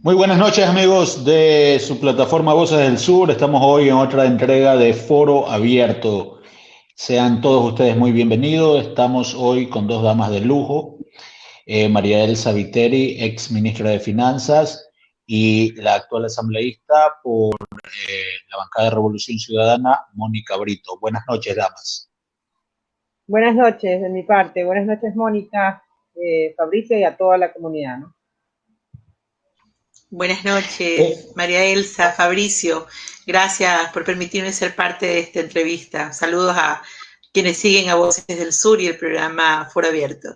Muy buenas noches amigos de su plataforma Voces del Sur. Estamos hoy en otra entrega de Foro Abierto. Sean todos ustedes muy bienvenidos. Estamos hoy con dos damas de lujo, María Elsa Viteri, ex ministra de Finanzas, y la actual asambleísta por la bancada de Revolución Ciudadana, Mónica Brito. Buenas noches, damas. Buenas noches de mi parte. Buenas noches, Mónica, Fabricio y a toda la comunidad, ¿no? Buenas Eh, noches, María Elsa, Fabricio. Gracias por permitirme ser parte de esta entrevista. Saludos a quienes siguen a Voces del Sur y el programa Foro Abierto.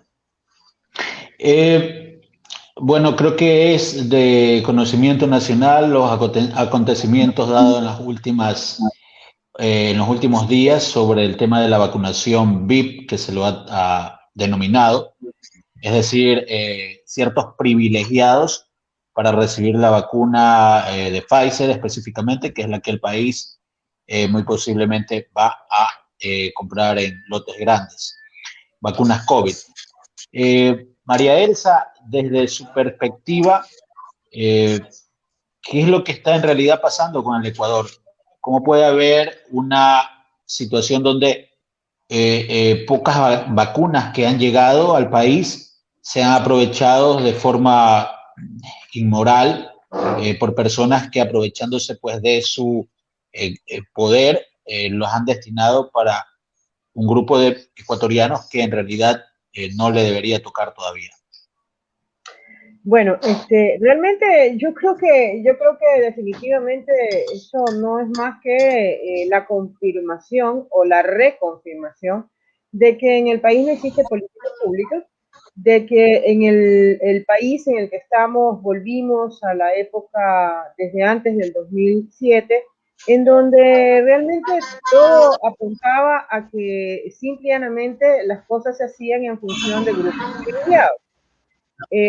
eh, bueno, creo que es de conocimiento nacional los acontecimientos dados en los últimos días sobre el tema de la vacunación VIP, que se lo ha denominado, es decir, ciertos privilegiados para recibir la vacuna de Pfizer específicamente, que es la que el país muy posiblemente va a comprar en lotes grandes, vacunas COVID. María Elsa, desde su perspectiva, eh, ¿qué es lo que está en realidad pasando con el Ecuador? ¿Cómo puede haber una situación donde pocas vacunas que han llegado al país se han aprovechado de forma inmoral por personas que aprovechándose pues de su poder los han destinado para un grupo de ecuatorianos que en realidad no le debería tocar todavía? Bueno, realmente yo creo que definitivamente esto no es más que la confirmación o la reconfirmación de que en el país no existe política pública, de que en el país en el que estamos volvimos a la época desde antes del 2007, en donde realmente todo apuntaba a que simple y llanamente las cosas se hacían en función de grupos privilegiados.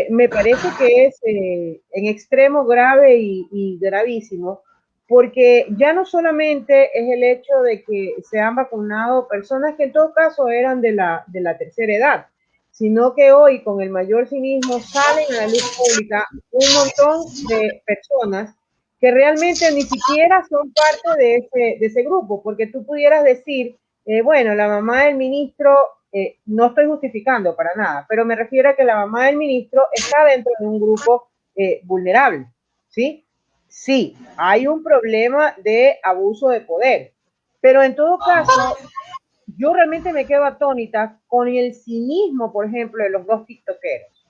Me parece que es en extremo grave y gravísimo, porque ya no solamente es el hecho de que se han vacunado personas que en todo caso eran de la tercera edad, sino que hoy con el mayor cinismo salen a la luz pública un montón de personas que realmente ni siquiera son parte de ese grupo, porque tú pudieras decir, bueno, la mamá del ministro, no estoy justificando para nada, pero me refiero a que la mamá del ministro está dentro de un grupo vulnerable, ¿sí? Sí, hay un problema de abuso de poder, pero en todo caso, yo realmente me quedo atónita con el cinismo, por ejemplo, de los dos tiktokeros,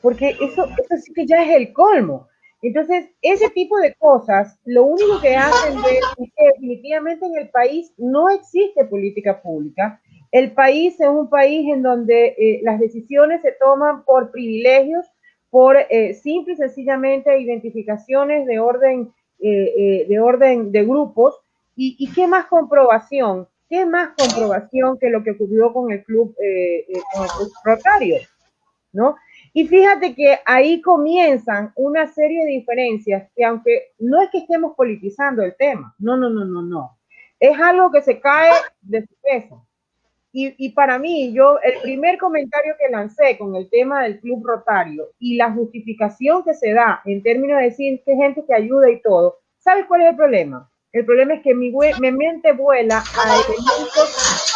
porque eso sí que ya es el colmo. Entonces, ese tipo de cosas, lo único que hacen ver es que definitivamente en el país no existe política pública. El país es un país en donde las decisiones se toman por privilegios, por simple y sencillamente identificaciones de orden de grupos. ¿Y qué más comprobación? ¿Qué más comprobación que lo que ocurrió con el club Rotario? ¿No? Y fíjate que ahí comienzan una serie de diferencias que aunque no es que estemos politizando el tema, no, no, no, no, no. Es algo que se cae de su peso. Y para mí, el primer comentario que lancé con el tema del Club Rotario y la justificación que se da en términos de decir que gente que ayuda y todo, ¿sabes cuál es el problema? El problema es que mi mente vuela a elementos,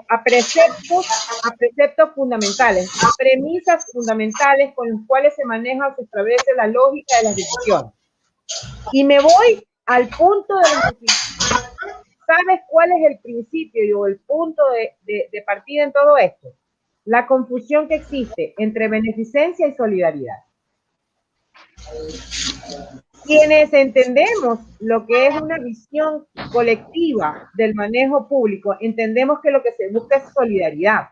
a preceptos fundamentales, a premisas fundamentales con los cuales se maneja o se establece la lógica de las decisiones. Y me voy al punto de la definición. ¿Sabes cuál es el principio o el punto de partida en todo esto? La confusión que existe entre beneficencia y solidaridad. Quienes entendemos lo que es una visión colectiva del manejo público, entendemos que lo que se busca es solidaridad.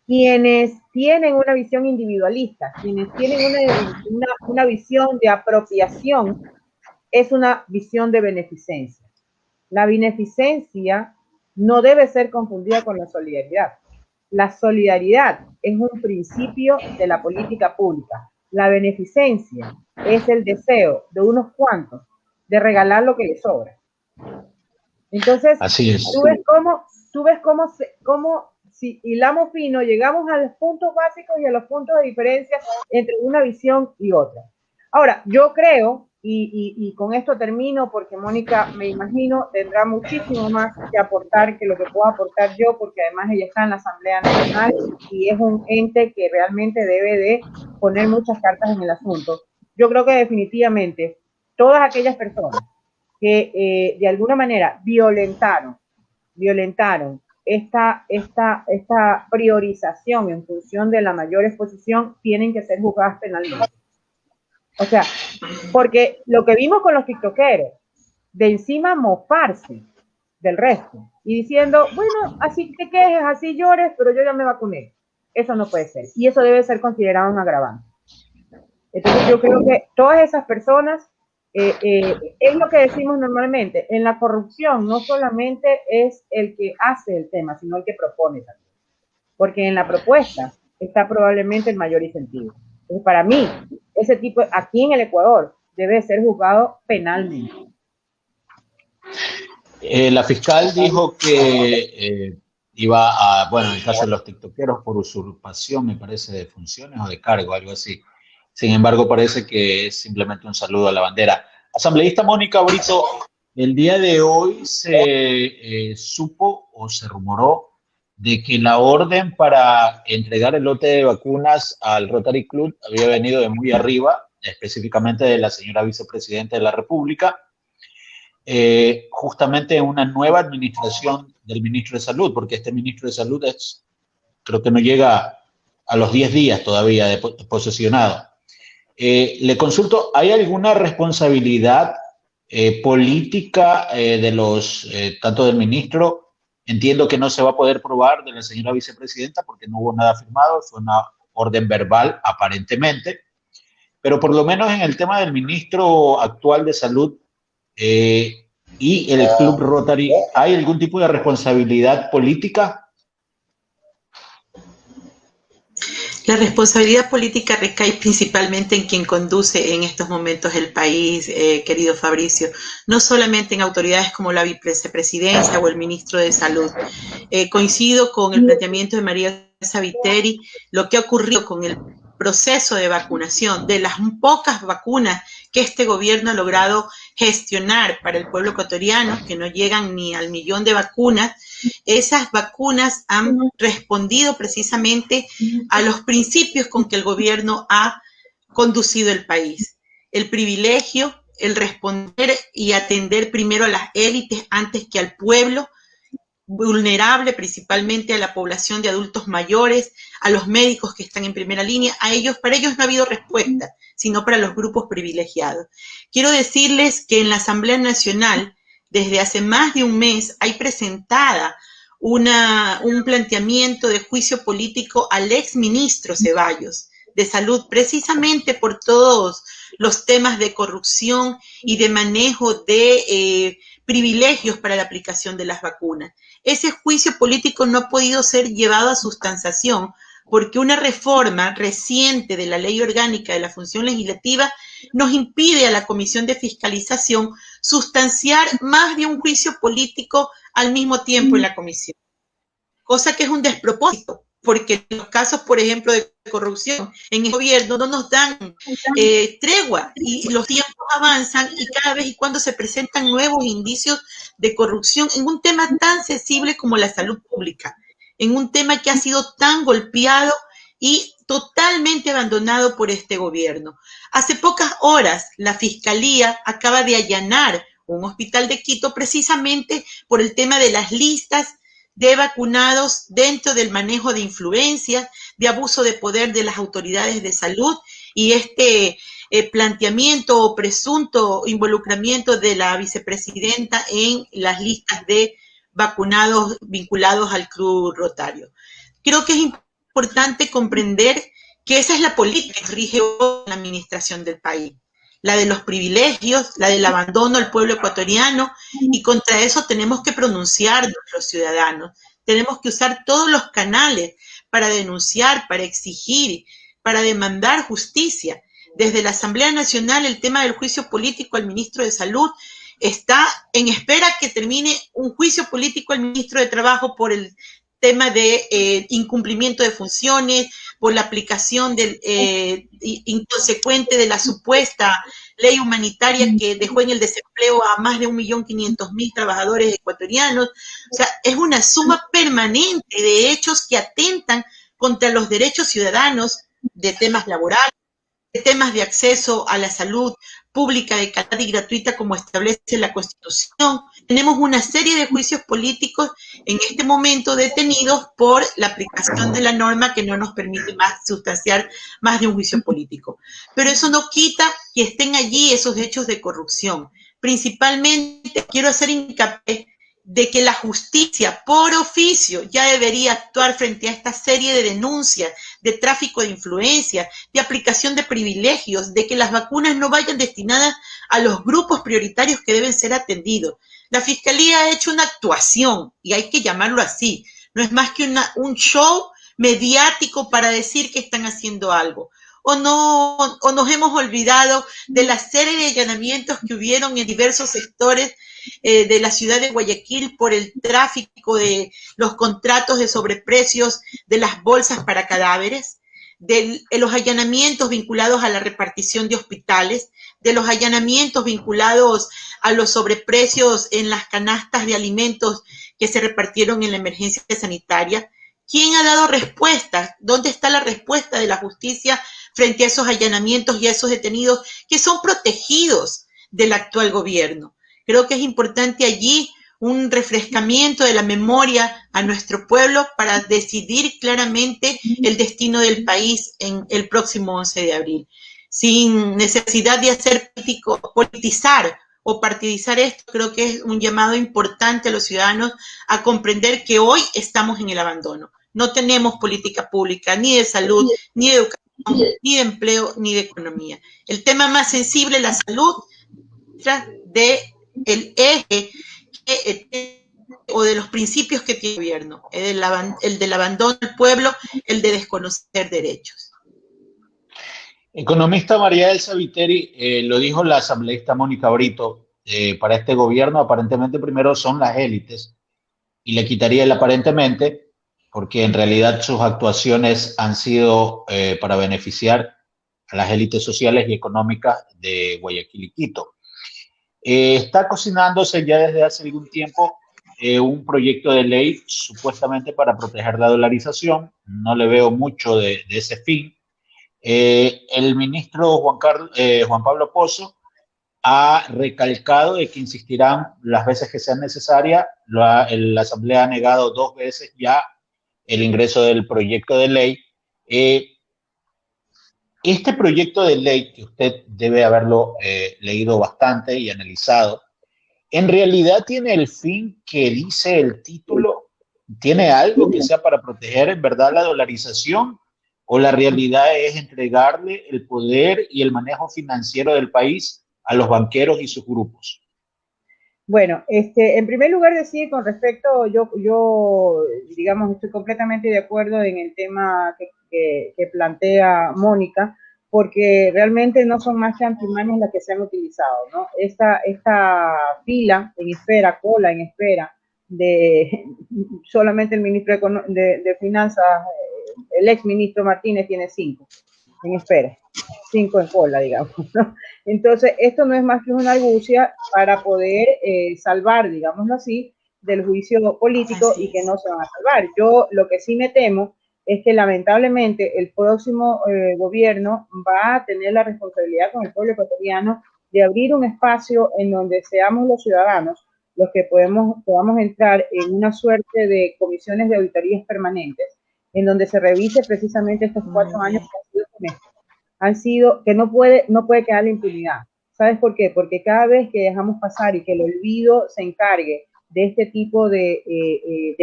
Quienes tienen una visión individualista, quienes tienen una visión de apropiación, es una visión de beneficencia. La beneficencia no debe ser confundida con la solidaridad. La solidaridad es un principio de la política pública. La beneficencia es el deseo de unos cuantos de regalar lo que les sobra. Entonces, Así es. tú ves cómo si hilamos fino, llegamos a los puntos básicos y a los puntos de diferencia entre una visión y otra. Ahora, yo creo, y con esto termino, porque Mónica, me imagino, tendrá muchísimo más que aportar que lo que puedo aportar yo, porque además ella está en la Asamblea Nacional y es un ente que realmente debe de poner muchas cartas en el asunto. Yo creo que definitivamente todas aquellas personas que de alguna manera violentaron esta priorización en función de la mayor exposición, tienen que ser juzgadas penalmente. O sea, porque lo que vimos con los tiktokeros, de encima mofarse del resto y diciendo, bueno, así te quejes, así llores, pero yo ya me vacuné. Eso no puede ser. Y eso debe ser considerado un agravante. Entonces yo creo que todas esas personas, es lo que decimos normalmente, en la corrupción no solamente es el que hace el tema, sino el que propone también. Porque en la propuesta está probablemente el mayor incentivo. Entonces, para mí, ese tipo, aquí en el Ecuador, debe ser juzgado penalmente. La fiscal dijo que iba a, bueno, en el caso de los tiktokeros, por usurpación, me parece, de funciones o de cargo, algo así. Sin embargo, parece que es simplemente un saludo a la bandera. Asambleísta Mónica Brito, el día de hoy se supo o se rumoró de que la orden para entregar el lote de vacunas al Rotary Club había venido de muy arriba, específicamente de la señora vicepresidenta de la República, justamente una nueva administración del ministro de Salud, porque este ministro de Salud creo que no llega a los 10 días todavía de posesionado. Le consulto, ¿hay alguna responsabilidad política de tanto del ministro? Entiendo que no se va a poder probar, de la señora vicepresidenta, porque no hubo nada firmado, fue una orden verbal aparentemente, pero por lo menos en el tema del ministro actual de Salud y el Club Rotary, ¿hay algún tipo de responsabilidad política? La responsabilidad política recae principalmente en quien conduce en estos momentos el país, querido Fabricio, no solamente en autoridades como la vicepresidencia o el ministro de Salud. Coincido con el planteamiento de María Saviteri, lo que ha ocurrido con el proceso de vacunación, de las pocas vacunas que este gobierno ha logrado gestionar para el pueblo ecuatoriano, que no llegan ni al 1.000.000 de vacunas. Esas vacunas han respondido precisamente a los principios con que el gobierno ha conducido el país. El privilegio, el responder y atender primero a las élites antes que al pueblo vulnerable, principalmente a la población de adultos mayores, a los médicos que están en primera línea, para ellos no ha habido respuesta, sino para los grupos privilegiados. Quiero decirles que en la Asamblea Nacional, desde hace más de un mes, hay presentada un planteamiento de juicio político al exministro Ceballos de Salud, precisamente por todos los temas de corrupción y de manejo de privilegios para la aplicación de las vacunas. Ese juicio político no ha podido ser llevado a sustanciación porque una reforma reciente de la Ley Orgánica de la Función Legislativa nos impide a la Comisión de Fiscalización sustanciar más de un juicio político al mismo tiempo en la comisión, cosa que es un despropósito, porque los casos, por ejemplo, de corrupción en el gobierno no nos dan tregua y los tiempos avanzan y cada vez y cuando se presentan nuevos indicios de corrupción en un tema tan sensible como la salud pública, en un tema que ha sido tan golpeado y totalmente abandonado por este gobierno. Hace pocas horas la Fiscalía acaba de allanar un hospital de Quito precisamente por el tema de las listas de vacunados dentro del manejo de influencias, de abuso de poder de las autoridades de salud y este planteamiento o presunto involucramiento de la vicepresidenta en las listas de vacunados vinculados al Club Rotario. Creo que es importante comprender que esa es la política que rige la administración del país, la de los privilegios, la del abandono al pueblo ecuatoriano, y contra eso tenemos que pronunciarnos los ciudadanos. Tenemos que usar todos los canales para denunciar, para exigir, para demandar justicia. Desde la Asamblea Nacional, el tema del juicio político al ministro de Salud está en espera que termine un juicio político al ministro de Trabajo por el tema de incumplimiento de funciones, por la aplicación inconsecuente de la supuesta ley humanitaria que dejó en el desempleo a más de 1.500.000 trabajadores ecuatorianos. O sea, es una suma permanente de hechos que atentan contra los derechos ciudadanos, de temas laborales, de temas de acceso a la salud pública de calidad y gratuita como establece la Constitución. Tenemos una serie de juicios políticos en este momento detenidos por la aplicación de la norma que no nos permite más sustanciar más de un juicio político. Pero eso no quita que estén allí esos hechos de corrupción. Principalmente quiero hacer hincapié de que la justicia por oficio ya debería actuar frente a esta serie de denuncias de tráfico de influencia, de aplicación de privilegios, de que las vacunas no vayan destinadas a los grupos prioritarios que deben ser atendidos. La Fiscalía ha hecho una actuación, y hay que llamarlo así, no es más que un show mediático para decir que están haciendo algo. O nos hemos olvidado de la serie de allanamientos que hubieron en diversos sectores de la ciudad de Guayaquil por el tráfico de los contratos de sobreprecios de las bolsas para cadáveres, de los allanamientos vinculados a la repartición de hospitales, de los allanamientos vinculados a los sobreprecios en las canastas de alimentos que se repartieron en la emergencia sanitaria. ¿Quién ha dado respuesta? ¿Dónde está la respuesta de la justicia frente a esos allanamientos y a esos detenidos que son protegidos del actual gobierno? Creo que es importante allí un refrescamiento de la memoria a nuestro pueblo para decidir claramente el destino del país en el próximo 11 de abril, sin necesidad de hacer politizar o partidizar esto. Creo que es un llamado importante a los ciudadanos a comprender que hoy estamos en el abandono. No tenemos política pública ni de salud, ni de educación, ni de empleo, ni de economía. El tema más sensible, la salud, de el eje o de los principios que tiene el gobierno, el del abandono del pueblo, el de desconocer derechos. Economista María Elsa Viteri, lo dijo la asambleísta Mónica Brito, para este gobierno aparentemente primero son las élites, y le quitaría el aparentemente, porque en realidad sus actuaciones han sido para beneficiar a las élites sociales y económicas de Guayaquil y Quito. Está cocinándose ya desde hace algún tiempo un proyecto de ley supuestamente para proteger la dolarización. No le veo mucho de ese fin. El ministro Juan Pablo Pozo ha recalcado de que insistirán las veces que sean necesarias. La Asamblea ha negado 2 veces ya el ingreso del proyecto de ley. Este proyecto de ley, que usted debe haberlo leído bastante y analizado, ¿en realidad tiene el fin que dice el título? ¿Tiene algo que sea para proteger en verdad la dolarización? ¿O la realidad es entregarle el poder y el manejo financiero del país a los banqueros y sus grupos? Bueno, en primer lugar decir con respecto, yo digamos, estoy completamente de acuerdo en el tema que plantea Mónica, porque realmente no son más que antimañas las que se han utilizado, ¿no? Esta fila en espera, cola en espera de solamente el ministro de Finanzas, el ex ministro Martínez tiene 5 en espera, 5 en cola, digamos, ¿no? Entonces, esto no es más que una argucia para poder salvar, digámoslo así, del juicio político y que no se van a salvar. Yo lo que sí me temo es que lamentablemente el próximo gobierno va a tener la responsabilidad con el pueblo ecuatoriano de abrir un espacio en donde seamos los ciudadanos los que podamos entrar en una suerte de comisiones de auditorías permanentes en donde se revise precisamente estos 4 años que han sido, que no puede quedar la impunidad. ¿Sabes por qué? Porque cada vez que dejamos pasar y que el olvido se encargue de este tipo de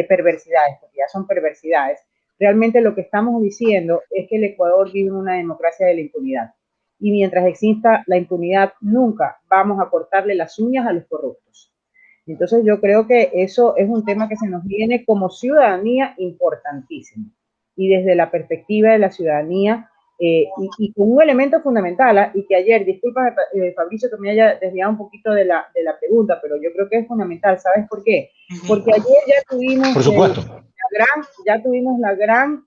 perversidades, porque ya son perversidades, realmente lo que estamos diciendo es que el Ecuador vive en una democracia de la impunidad. Y mientras exista la impunidad, nunca vamos a cortarle las uñas a los corruptos. Entonces yo creo que eso es un tema que se nos viene como ciudadanía importantísimo. Y desde la perspectiva de la ciudadanía, y con un elemento fundamental, y que ayer, disculpa Fabricio que me haya desviado un poquito de la pregunta, pero yo creo que es fundamental. ¿Sabes por qué? Porque ayer ya tuvimos por supuesto, la gran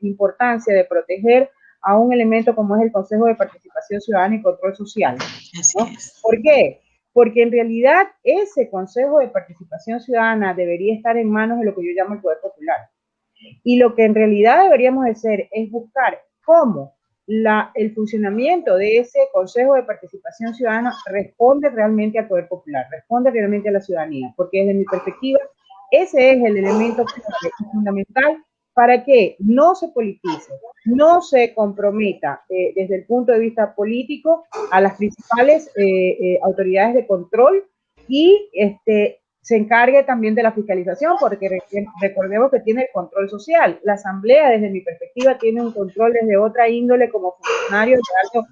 importancia de proteger a un elemento como es el Consejo de Participación Ciudadana y Control Social, ¿no? ¿Por qué? Porque en realidad ese Consejo de Participación Ciudadana debería estar en manos de lo que yo llamo el Poder Popular. Y lo que en realidad deberíamos hacer es buscar cómo el funcionamiento de ese Consejo de Participación Ciudadana responde realmente al Poder Popular, responde realmente a la ciudadanía, porque desde mi perspectiva ese es el elemento fundamental para que no se politice, no se comprometa desde el punto de vista político a las principales autoridades de control y se encargue también de la fiscalización, porque recordemos que tiene el control social. La Asamblea, desde mi perspectiva, tiene un control desde otra índole como funcionario de alto,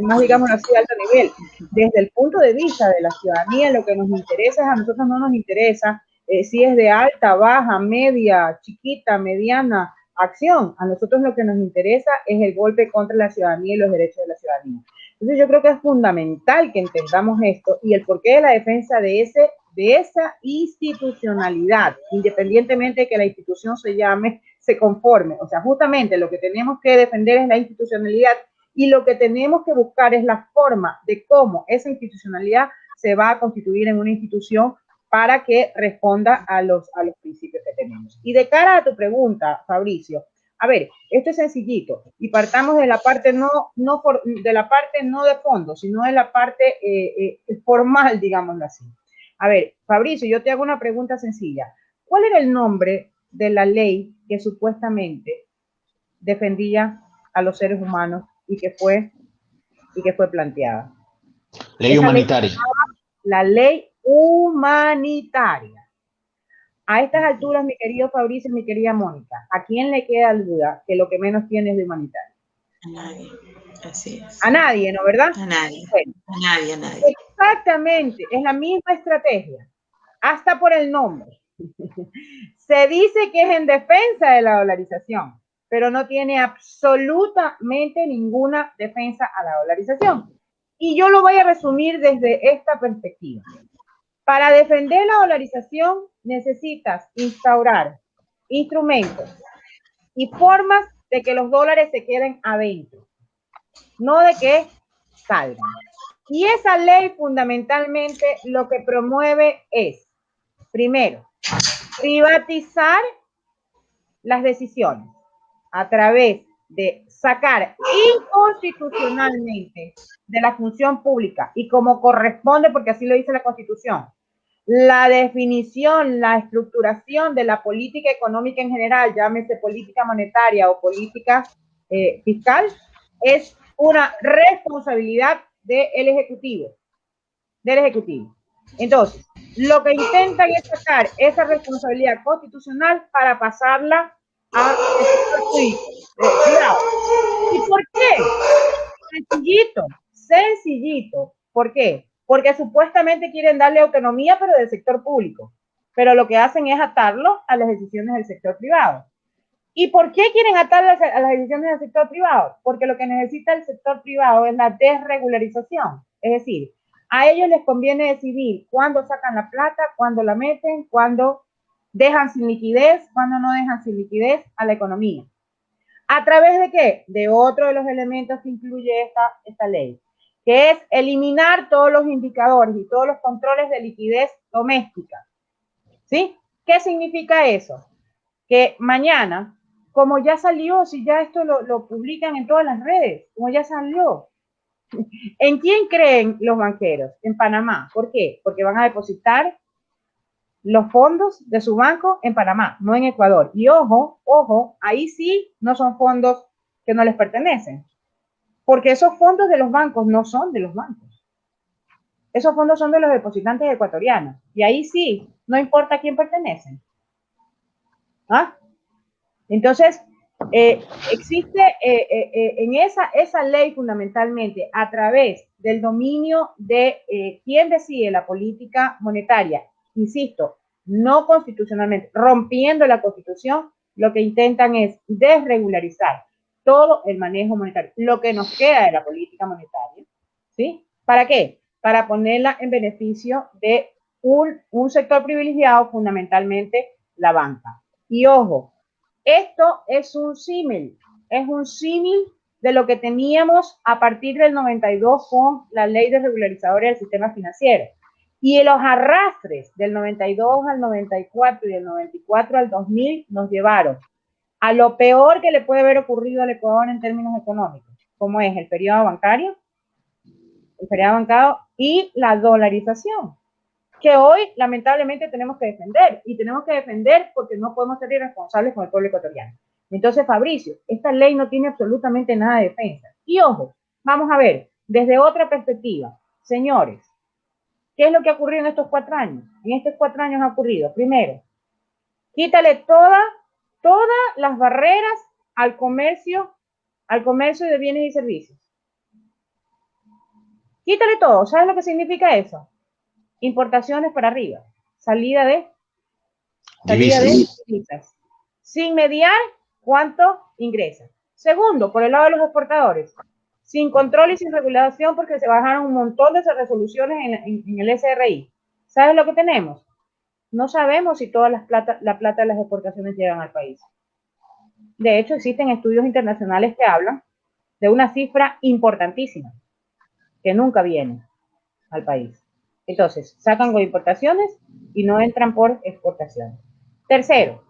más digamos así, de alto nivel. Desde el punto de vista de la ciudadanía, lo que nos interesa, a nosotros no nos interesa si es de alta, baja, media, chiquita, mediana acción. A nosotros lo que nos interesa es el golpe contra la ciudadanía y los derechos de la ciudadanía. Entonces yo creo que es fundamental que entendamos esto y el porqué de la defensa de esa institucionalidad, independientemente de que la institución se conforme. O sea, justamente lo que tenemos que defender es la institucionalidad y lo que tenemos que buscar es la forma de cómo esa institucionalidad se va a constituir en una institución para que responda a los principios que tenemos. Y de cara a tu pregunta, Fabricio, a ver, esto es sencillito y partamos de la parte no de fondo, sino de la parte formal, digámoslo así. A ver, Fabricio, yo te hago una pregunta sencilla. ¿Cuál era el nombre de la ley que supuestamente defendía a los seres humanos y que fue planteada? Ley humanitaria. La ley humanitaria. A estas alturas, mi querido Fabricio y mi querida Mónica, ¿a quién le queda duda que lo que menos tiene es de humanitario? A nadie, así es. A nadie, ¿no, verdad? A nadie, bueno, a nadie. Exactamente, es la misma estrategia, hasta por el nombre. Se dice que es en defensa de la dolarización, pero no tiene absolutamente ninguna defensa a la dolarización. Y yo lo voy a resumir desde esta perspectiva. Para defender la dolarización necesitas instaurar instrumentos y formas de que los dólares se queden adentro, no de que salgan. Y esa ley fundamentalmente lo que promueve es, primero, privatizar las decisiones a través de sacar inconstitucionalmente de la función pública y como corresponde, porque así lo dice la Constitución, la definición, la estructuración de la política económica en general, llámese política monetaria o política fiscal, es una responsabilidad del Ejecutivo. Entonces, lo que intentan es sacar esa responsabilidad constitucional para pasarla a ¿Y por qué? Sencillito. ¿Por qué? Porque supuestamente quieren darle autonomía, pero del sector público. Pero lo que hacen es atarlo a las decisiones del sector privado. ¿Y por qué quieren atarlas a las decisiones del sector privado? Porque lo que necesita el sector privado es la desregularización. Es decir, a ellos les conviene decidir cuándo sacan la plata, cuándo la meten, cuándo dejan sin liquidez, cuándo no dejan sin liquidez a la economía. ¿A través de qué? De otro de los elementos que incluye esta ley, que es eliminar todos los indicadores y todos los controles de liquidez doméstica. ¿Sí? ¿Qué significa eso? Que mañana, como ya salió, si ya esto lo publican en todas las redes, como ya salió, ¿en quién creen los banqueros? En Panamá. ¿Por qué? Porque van a depositar los fondos de su banco en Panamá, no en Ecuador. Y ojo, ahí sí no son fondos que no les pertenecen, porque esos fondos de los bancos no son de los bancos. Esos fondos son de los depositantes ecuatorianos. Y ahí sí, no importa a quién pertenecen. ¿Ah? Entonces, existe en esa ley fundamentalmente a través del dominio de quién decide la política monetaria, insisto, no constitucionalmente, rompiendo la Constitución, lo que intentan es desregularizar todo el manejo monetario, lo que nos queda de la política monetaria, ¿sí? ¿Para qué? Para ponerla en beneficio de un sector privilegiado, fundamentalmente la banca. Y ojo, esto es un símil de lo que teníamos a partir del 92 con la ley de regularizadores del sistema financiero. Y los arrastres del 92 al 94 y del 94 al 2000 nos llevaron a lo peor que le puede haber ocurrido al Ecuador en términos económicos, como es el periodo bancario y la dolarización, que hoy lamentablemente tenemos que defender, y tenemos que defender porque no podemos ser irresponsables con el pueblo ecuatoriano. Entonces, Fabricio, esta ley no tiene absolutamente nada de defensa. Y ojo, vamos a ver, desde otra perspectiva, señores, ¿qué es lo que ha ocurrido en estos 4 años? En estos 4 años ha ocurrido, primero, quítale todas las barreras al comercio de bienes y servicios. Quítale todo. ¿Sabes lo que significa eso? Importaciones para arriba, salida de divisas. Sin mediar cuánto ingresa. Segundo, por el lado de los exportadores, sin control y sin regulación, porque se bajaron un montón de resoluciones en el SRI. ¿Sabes lo que tenemos? No sabemos si toda la plata de las exportaciones llegan al país. De hecho, existen estudios internacionales que hablan de una cifra importantísima que nunca viene al país. Entonces, sacan con importaciones y no entran por exportaciones. Tercero,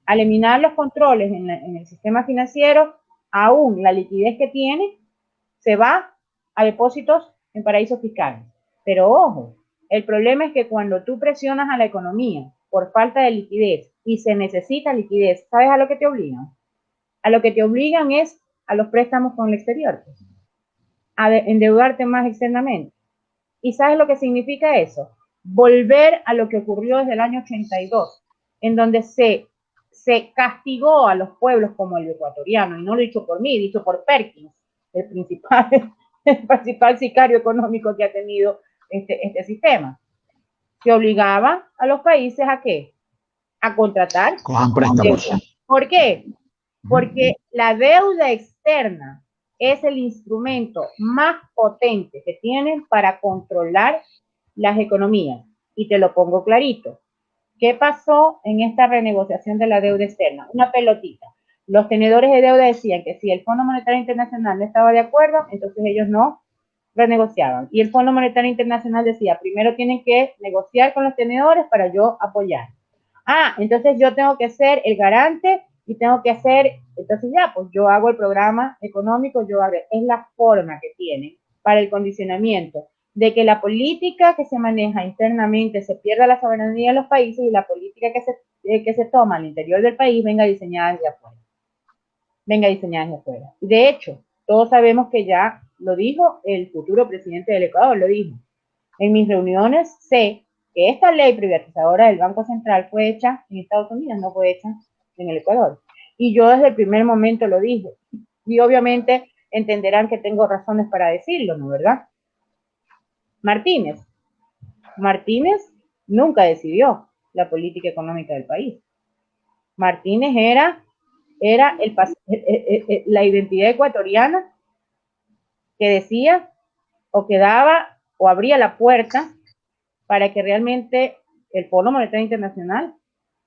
al eliminar los controles en el sistema financiero, aún la liquidez que tiene se va a depósitos en paraísos fiscales. Pero ojo, el problema es que cuando tú presionas a la economía por falta de liquidez y se necesita liquidez, ¿sabes a lo que te obligan? A lo que te obligan es a los préstamos con el exterior, a endeudarte más externamente. ¿Y sabes lo que significa eso? Volver a lo que ocurrió desde el año 82, en donde se castigó a los pueblos como el ecuatoriano, y no lo he dicho por mí, dicho por Perkins, el principal sicario económico que ha tenido este sistema, que obligaba a los países ¿a qué? A contratar. ¿Por qué? Porque la deuda externa es el instrumento más potente que tienen para controlar las economías. Y te lo pongo clarito. ¿Qué pasó en esta renegociación de la deuda externa? Una pelotita. Los tenedores de deuda decían que si el Fondo Monetario Internacional no estaba de acuerdo, entonces ellos no renegociaban. Y el Fondo Monetario Internacional decía, primero tienen que negociar con los tenedores para yo apoyar. Entonces yo tengo que ser el garante y tengo que hacer, entonces ya, pues yo hago el programa económico, es la forma que tienen para el condicionamiento de que la política que se maneja internamente se pierda la soberanía de los países y la política que se toma al interior del país venga diseñada desde afuera. De hecho, todos sabemos que ya lo dijo el futuro presidente del Ecuador, lo dijo. En mis reuniones sé que esta ley privatizadora del Banco Central fue hecha en Estados Unidos, no fue hecha en el Ecuador. Y yo desde el primer momento lo dije. Y obviamente entenderán que tengo razones para decirlo, ¿no, verdad? Martínez nunca decidió la política económica del país. Martínez era la identidad ecuatoriana que decía o que daba o abría la puerta para que realmente el Fondo Monetario Internacional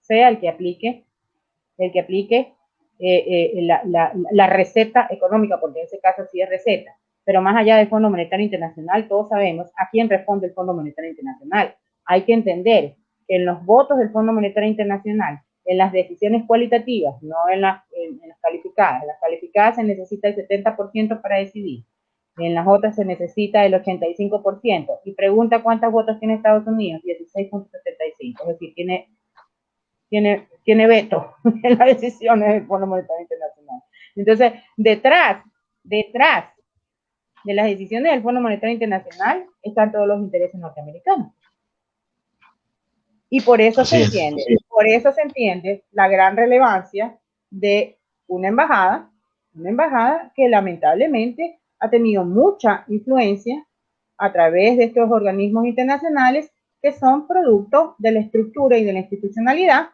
sea el que aplique la receta económica, porque en ese caso sí es receta. Pero más allá del Fondo Monetario Internacional, todos sabemos a quién responde el Fondo Monetario Internacional. Hay que entender que en los votos del Fondo Monetario Internacional, en las decisiones cualitativas, no en las calificadas. En las calificadas se necesita el 70% para decidir. En las otras se necesita el 85%. Y pregunta cuántos votos tiene Estados Unidos, 16.75. Es decir, tiene veto en las decisiones del Fondo Monetario Internacional. Entonces, detrás de las decisiones del Fondo Monetario Internacional están todos los intereses norteamericanos. Y por eso se entiende la gran relevancia de una embajada que lamentablemente ha tenido mucha influencia a través de estos organismos internacionales que son producto de la estructura y de la institucionalidad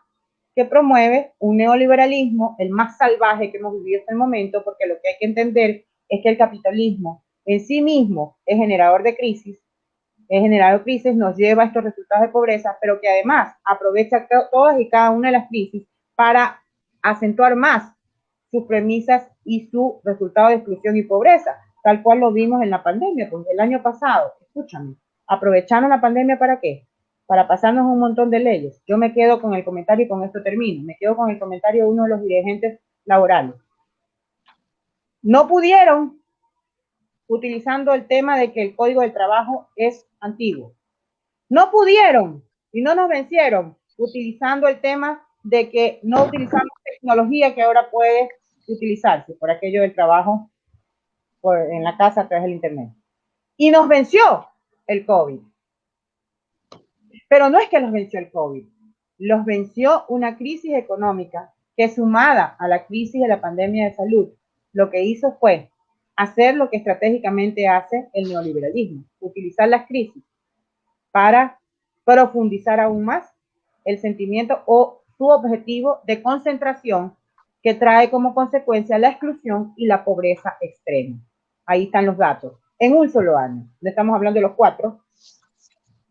que promueve un neoliberalismo, el más salvaje que hemos vivido hasta el momento, porque lo que hay que entender es que el capitalismo en sí mismo es generador de crisis, nos lleva a estos resultados de pobreza, pero que además aprovecha todas y cada una de las crisis para acentuar más sus premisas y su resultado de exclusión y pobreza, tal cual lo vimos en la pandemia, pues el año pasado, escúchame, aprovecharon la pandemia ¿para qué? Para pasarnos un montón de leyes. Yo me quedo con el comentario y con esto termino, me quedo con el comentario de uno de los dirigentes laborales. No pudieron, utilizando el tema de que el Código del Trabajo es antiguo. No pudieron y no nos vencieron utilizando el tema de que no utilizamos tecnología que ahora puede utilizarse por aquello del trabajo en la casa a través del internet. Y nos venció el COVID. Pero no es que los venció el COVID, los venció una crisis económica que, sumada a la crisis de la pandemia de salud, lo que hizo fue hacer lo que estratégicamente hace el neoliberalismo, utilizar las crisis para profundizar aún más el sentimiento o su objetivo de concentración que trae como consecuencia la exclusión y la pobreza extrema. Ahí están los datos. En un solo año, no estamos hablando de los 4,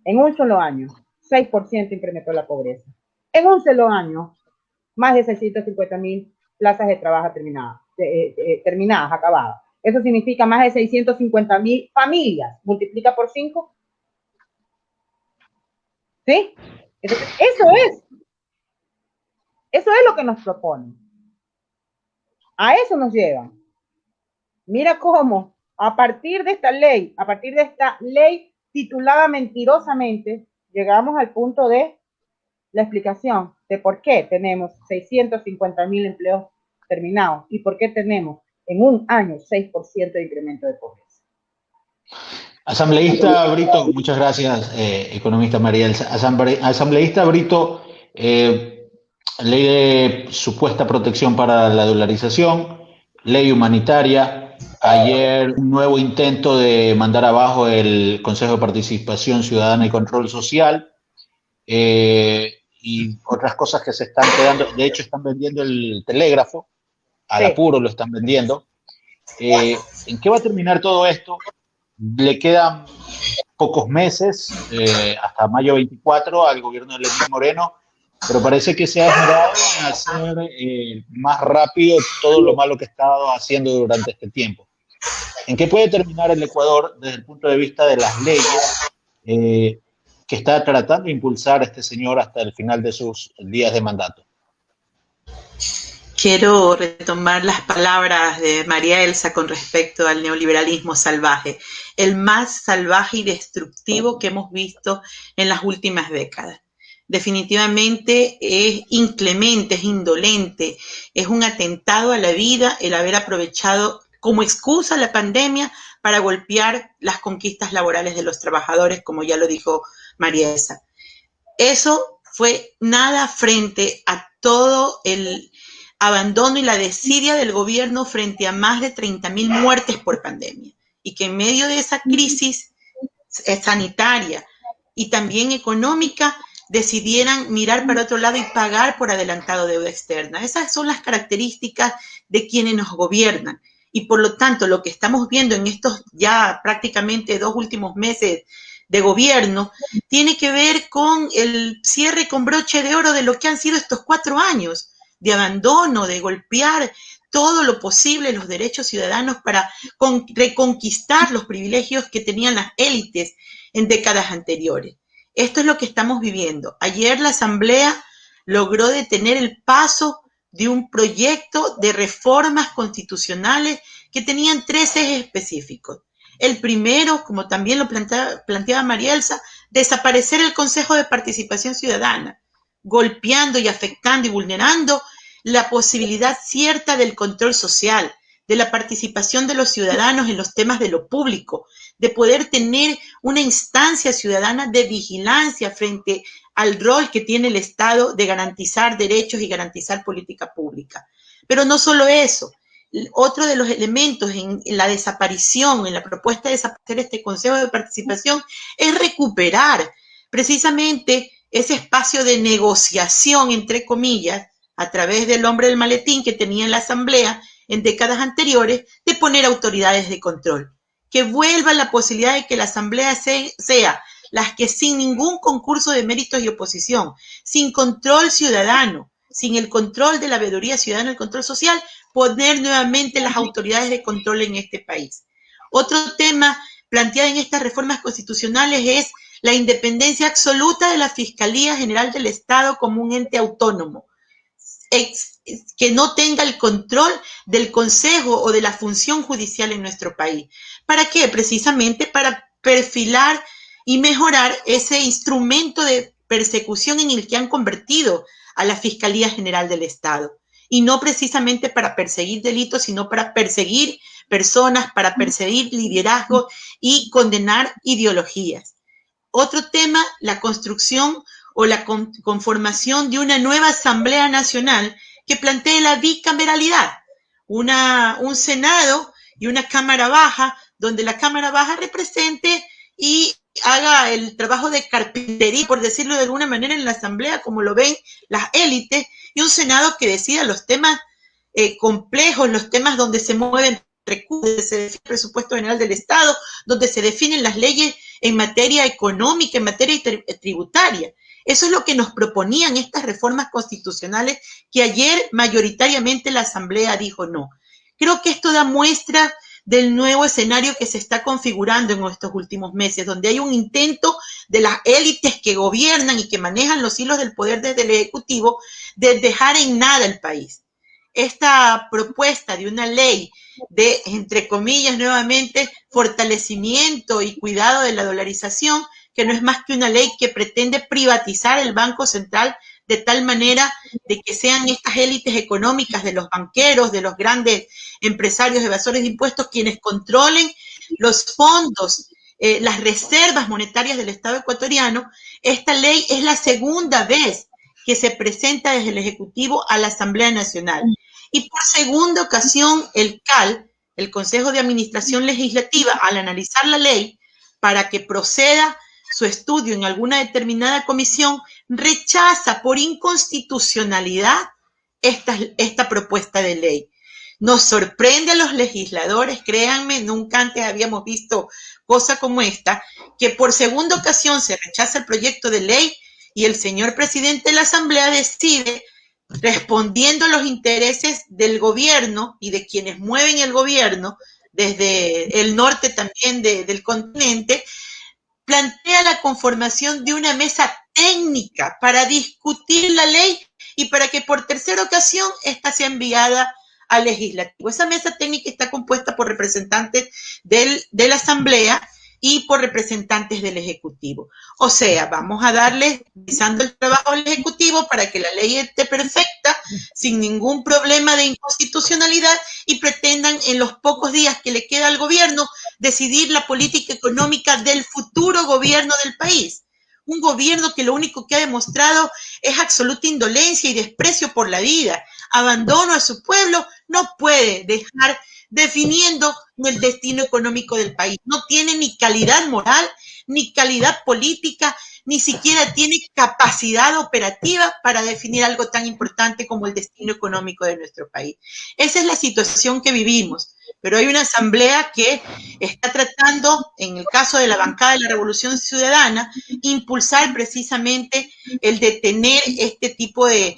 en un solo año, 6% incrementó la pobreza. En un solo año, más de 650,000 plazas de trabajo terminadas, acabadas. Eso significa más de 650,000 familias. Multiplica por 5. ¿Sí? Entonces, eso es lo que nos proponen. A eso nos llevan. Mira cómo, a partir de esta ley titulada mentirosamente, llegamos al punto de la explicación de por qué tenemos 650,000 empleos terminados y por qué tenemos en un año 6% de incremento de pobreza. Asambleísta Brito, muchas gracias, economista María Elsa. Asambleísta Brito, ley de supuesta protección para la dolarización, ley humanitaria. Ayer un nuevo intento de mandar abajo el Consejo de Participación Ciudadana y Control Social, y otras cosas que se están quedando. De hecho, están vendiendo el telégrafo, al apuro lo están vendiendo. ¿En qué va a terminar todo esto? Le quedan pocos meses, hasta mayo 24, al gobierno de Lenín Moreno, pero parece que se ha esmerado en hacer más rápido todo lo malo que ha estado haciendo durante este tiempo. ¿En qué puede terminar el Ecuador desde el punto de vista de las leyes que está tratando de impulsar este señor hasta el final de sus días de mandato? Quiero retomar las palabras de María Elsa con respecto al neoliberalismo salvaje, el más salvaje y destructivo que hemos visto en las últimas décadas. Definitivamente es inclemente, es indolente, es un atentado a la vida el haber aprovechado como excusa la pandemia para golpear las conquistas laborales de los trabajadores, como ya lo dijo María Elsa. Eso fue nada frente a todo el abandono y la desidia del gobierno frente a más de 30,000 muertes por pandemia, y que en medio de esa crisis sanitaria y también económica decidieran mirar para otro lado y pagar por adelantado deuda externa. Esas son las características de quienes nos gobiernan, y por lo tanto lo que estamos viendo en estos ya prácticamente 2 últimos meses de gobierno tiene que ver con el cierre con broche de oro de lo que han sido estos 4 años de abandono, de golpear todo lo posible los derechos ciudadanos para reconquistar los privilegios que tenían las élites en décadas anteriores. Esto es lo que estamos viviendo. Ayer la Asamblea logró detener el paso de un proyecto de reformas constitucionales que tenían 3 ejes específicos. El primero, como también lo planteaba María Elsa, desaparecer el Consejo de Participación Ciudadana, golpeando y afectando y vulnerando la posibilidad cierta del control social, de la participación de los ciudadanos en los temas de lo público, de poder tener una instancia ciudadana de vigilancia frente al rol que tiene el Estado de garantizar derechos y garantizar política pública. Pero no solo eso, otro de los elementos en la desaparición, en la propuesta de desaparecer este Consejo de Participación, es recuperar precisamente ese espacio de negociación, entre comillas, a través del hombre del maletín que tenía en la Asamblea en décadas anteriores, de poner autoridades de control. Que vuelva la posibilidad de que la Asamblea sea las que, sin ningún concurso de méritos y oposición, sin control ciudadano, sin el control de la veeduría ciudadana, el control social, poner nuevamente las autoridades de control en este país. Otro tema planteado en estas reformas constitucionales es la independencia absoluta de la Fiscalía General del Estado como un ente autónomo, que no tenga el control del Consejo o de la función judicial en nuestro país. ¿Para qué? Precisamente para perfilar y mejorar ese instrumento de persecución en el que han convertido a la Fiscalía General del Estado. Y no precisamente para perseguir delitos, sino para perseguir personas, para perseguir liderazgo y condenar ideologías. Otro tema, la construcción o la conformación de una nueva Asamblea Nacional que plantee la bicameralidad, un Senado y una Cámara Baja, donde la Cámara Baja represente y haga el trabajo de carpintería, por decirlo de alguna manera, en la Asamblea, como lo ven las élites, y un Senado que decida los temas complejos, los temas donde se mueven recursos, donde se define el presupuesto general del Estado, donde se definen las leyes en materia económica, en materia tributaria. Eso es lo que nos proponían estas reformas constitucionales que ayer mayoritariamente la Asamblea dijo no. Creo que esto da muestra del nuevo escenario que se está configurando en estos últimos meses, donde hay un intento de las élites que gobiernan y que manejan los hilos del poder desde el Ejecutivo de dejar en nada el país. Esta propuesta de una ley de, entre comillas, nuevamente, fortalecimiento y cuidado de la dolarización, que no es más que una ley que pretende privatizar el Banco Central de tal manera de que sean estas élites económicas de los banqueros, de los grandes empresarios evasores de impuestos, quienes controlen los fondos, las reservas monetarias del Estado ecuatoriano. Esta ley es la segunda vez que se presenta desde el Ejecutivo a la Asamblea Nacional. Y por segunda ocasión, el CAL, el Consejo de Administración Legislativa, al analizar la ley para que proceda su estudio en alguna determinada comisión, rechaza por inconstitucionalidad esta propuesta de ley. Nos sorprende a los legisladores, créanme, nunca antes habíamos visto cosa como esta, que por segunda ocasión se rechaza el proyecto de ley y el señor presidente de la Asamblea decide, respondiendo a los intereses del gobierno y de quienes mueven el gobierno, desde el norte también del continente, plantea la conformación de una mesa técnica para discutir la ley y para que por tercera ocasión esta sea enviada al legislativo. Esa mesa técnica está compuesta por representantes de la Asamblea y por representantes del Ejecutivo. O sea, vamos a darle, realizando el trabajo al Ejecutivo para que la ley esté perfecta, sin ningún problema de inconstitucionalidad, y pretendan en los pocos días que le queda al gobierno decidir la política económica del futuro gobierno del país. Un gobierno que lo único que ha demostrado es absoluta indolencia y desprecio por la vida, abandono a su pueblo. No puede dejar definiendo el destino económico del país. No tiene ni calidad moral, ni calidad política, ni siquiera tiene capacidad operativa para definir algo tan importante como el destino económico de nuestro país. Esa es la situación que vivimos. Pero hay una asamblea que está tratando, en el caso de la bancada de la Revolución Ciudadana, impulsar precisamente el detener este tipo de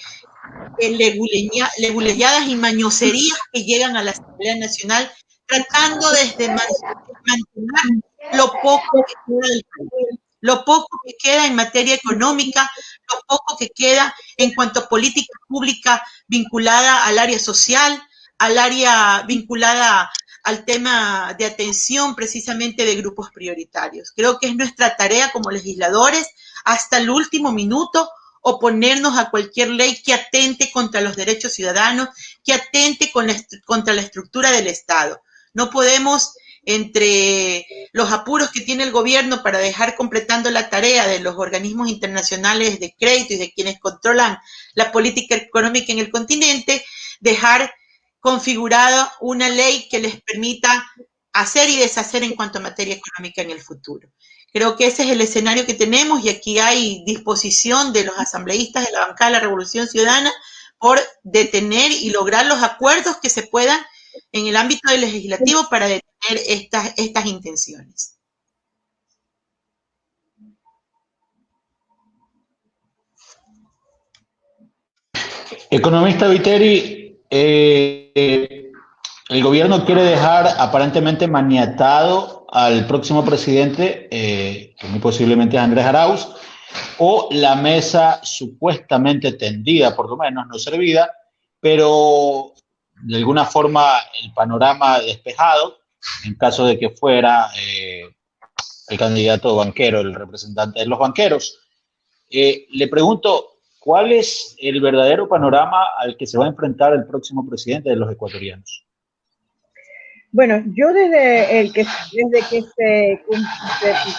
leguleyadas y mañoserías que llegan a la Asamblea Nacional, tratando desde mantener lo poco que queda del país, lo poco que queda en materia económica, lo poco que queda en cuanto a política pública vinculada al área social, al área vinculada al tema de atención precisamente de grupos prioritarios. Creo que es nuestra tarea como legisladores, hasta el último minuto, oponernos a cualquier ley que atente contra los derechos ciudadanos, que atente contra la estructura del Estado. No podemos, entre los apuros que tiene el gobierno para dejar completando la tarea de los organismos internacionales de crédito y de quienes controlan la política económica en el continente, dejar configurada una ley que les permita hacer y deshacer en cuanto a materia económica en el futuro. Creo que ese es el escenario que tenemos y aquí hay disposición de los asambleístas de la bancada de la Revolución Ciudadana por detener y lograr los acuerdos que se puedan en el ámbito del legislativo para detener estas intenciones. Economista Viteri, el gobierno quiere dejar aparentemente maniatado al próximo presidente, que muy posiblemente es Andrés Arauz, o la mesa supuestamente tendida, por lo menos no servida, pero de alguna forma el panorama despejado, en caso de que fuera el candidato banquero, el representante de los banqueros. Le pregunto, ¿cuál es el verdadero panorama al que se va a enfrentar el próximo presidente de los ecuatorianos? Bueno, yo desde que se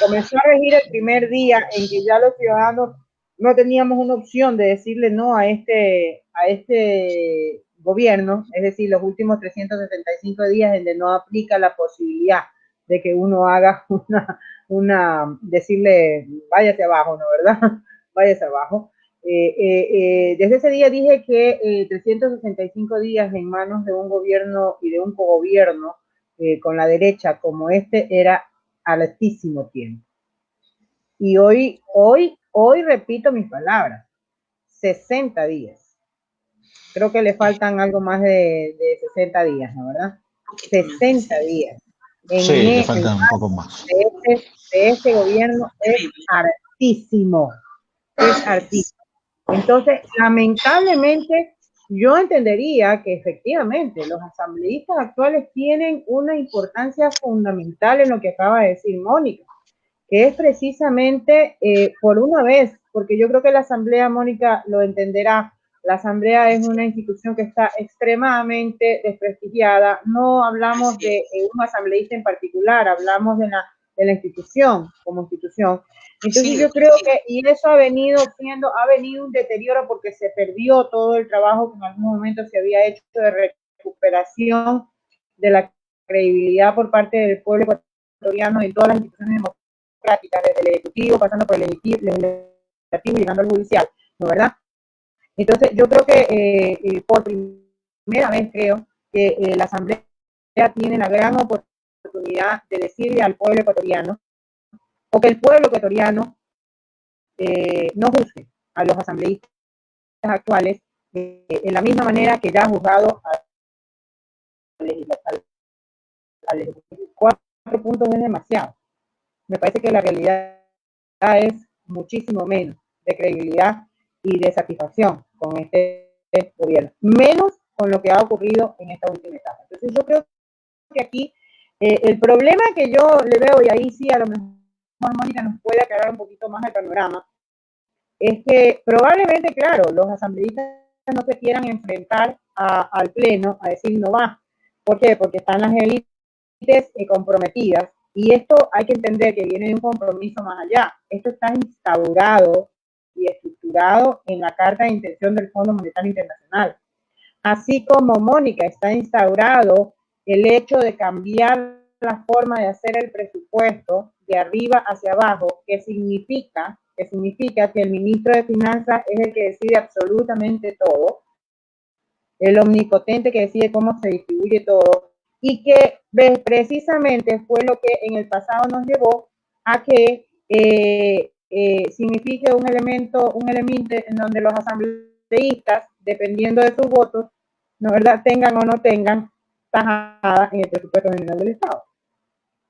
comenzó a regir el primer día en que ya los ciudadanos no teníamos una opción de decirle no a este gobierno, es decir, los últimos 375 días en donde no aplica la posibilidad de que uno haga decirle váyase abajo, ¿no? ¿Verdad? Váyase abajo. Desde ese día dije que 365 días en manos de un gobierno y de un cogobierno con la derecha como este era altísimo tiempo. Y hoy repito mis palabras, 60 días. Creo que le faltan algo más de 60 días, ¿no? ¿Verdad? 60 días. Sí, le faltan un poco más. De este gobierno es altísimo. Es altísimo. Entonces, lamentablemente, yo entendería que efectivamente los asambleístas actuales tienen una importancia fundamental en lo que acaba de decir Mónica, que es precisamente por una vez, porque yo creo que la asamblea, Mónica, lo entenderá, la asamblea es una institución que está extremadamente desprestigiada, no hablamos de un asambleísta en particular, hablamos de la institución como institución. Entonces yo creo que, y eso ha venido un deterioro porque se perdió todo el trabajo que en algún momento se había hecho de recuperación de la credibilidad por parte del pueblo ecuatoriano en todas las instituciones democráticas, desde el ejecutivo, pasando por el legislativo y llegando al judicial, ¿no? ¿Verdad? Entonces yo creo que por primera vez creo que la asamblea tiene la gran oportunidad de decirle al pueblo ecuatoriano o que el pueblo ecuatoriano no juzgue a los asambleístas actuales en la misma manera que ya ha juzgado al legislativo. 4 puntos es demasiado. Me parece que la realidad es muchísimo menos de credibilidad y de satisfacción con este gobierno, menos con lo que ha ocurrido en esta última etapa. Entonces yo creo que aquí el problema que yo le veo, y ahí sí a lo mejor Mónica nos puede aclarar un poquito más el panorama, es que probablemente, claro, los asambleístas no se quieran enfrentar al pleno a decir no va. ¿Por qué? Porque están las élites comprometidas, y esto hay que entender que viene de un compromiso más allá. Esto está instaurado y estructurado en la Carta de Intención del Fondo Monetario Internacional. Así como, Mónica, está instaurado el hecho de cambiar la forma de hacer el presupuesto de arriba hacia abajo, que significa que el ministro de Finanzas es el que decide absolutamente todo, el omnipotente que decide cómo se distribuye todo, y que precisamente fue lo que en el pasado nos llevó a que signifique un elemento en donde los asambleístas, dependiendo de sus votos, ¿no, verdad?, tengan o no tengan tajada en el presupuesto general del Estado.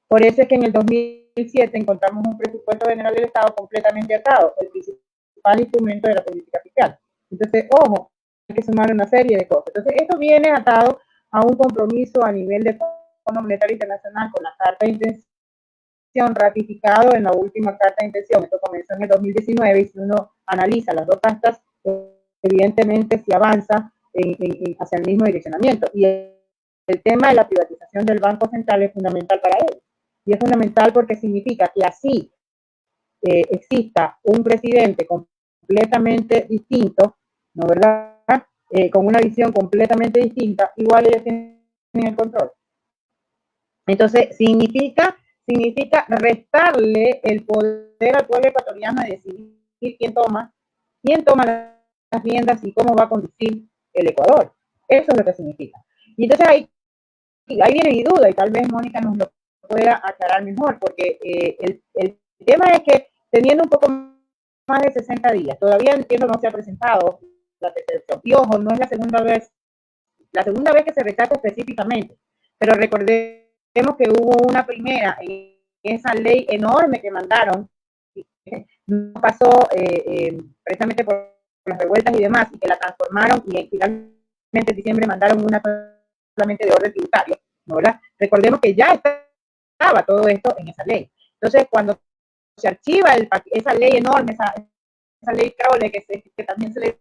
Por eso es que en el 2007 encontramos un presupuesto general del Estado completamente atado, el principal instrumento de la política fiscal. Entonces, ojo, hay que sumar una serie de cosas. Entonces, esto viene atado a un compromiso a nivel de Fondo Monetario Internacional con la Carta de Intención ratificado en la última Carta de Intención. Esto comenzó en el 2019 y si uno analiza las dos cartas, evidentemente se avanza hacia el mismo direccionamiento. Y el tema de la privatización del Banco Central es fundamental para ello. Y es fundamental porque significa que así exista un presidente completamente distinto, ¿no, verdad?, con una visión completamente distinta, igual ellos tienen el control. Entonces, significa restarle el poder al pueblo ecuatoriano de decidir quién toma las riendas y cómo va a conducir el Ecuador. Eso es lo que significa. Y entonces ahí viene mi duda, y tal vez Mónica nos lo pueda aclarar mejor, porque el tema es que teniendo un poco más de 60 días, todavía entiendo no se ha presentado la tercera opción. Y ojo, no es la segunda vez que se rechaza específicamente, pero recordemos que hubo una primera en esa ley enorme que mandaron, no pasó precisamente por las revueltas y demás, y que la transformaron y finalmente en diciembre mandaron una solamente de orden tributario, ¿no, verdad? Recordemos que ya estaba todo esto en esa ley. Entonces, cuando se archiva esa ley enorme, esa ley Crowley que también se le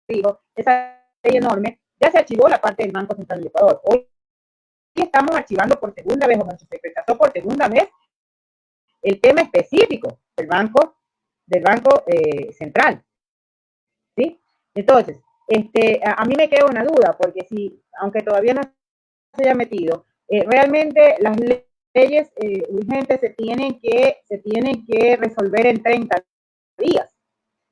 dijo, esa ley enorme, ya se archivó la parte del Banco Central del Ecuador. Hoy estamos archivando por segunda vez, o se rechazó por segunda vez, el tema específico del Banco Central. ¿Sí? Entonces, a mí me queda una duda, porque si, aunque todavía no se haya metido, realmente las leyes urgentes se tienen que resolver en 30 días,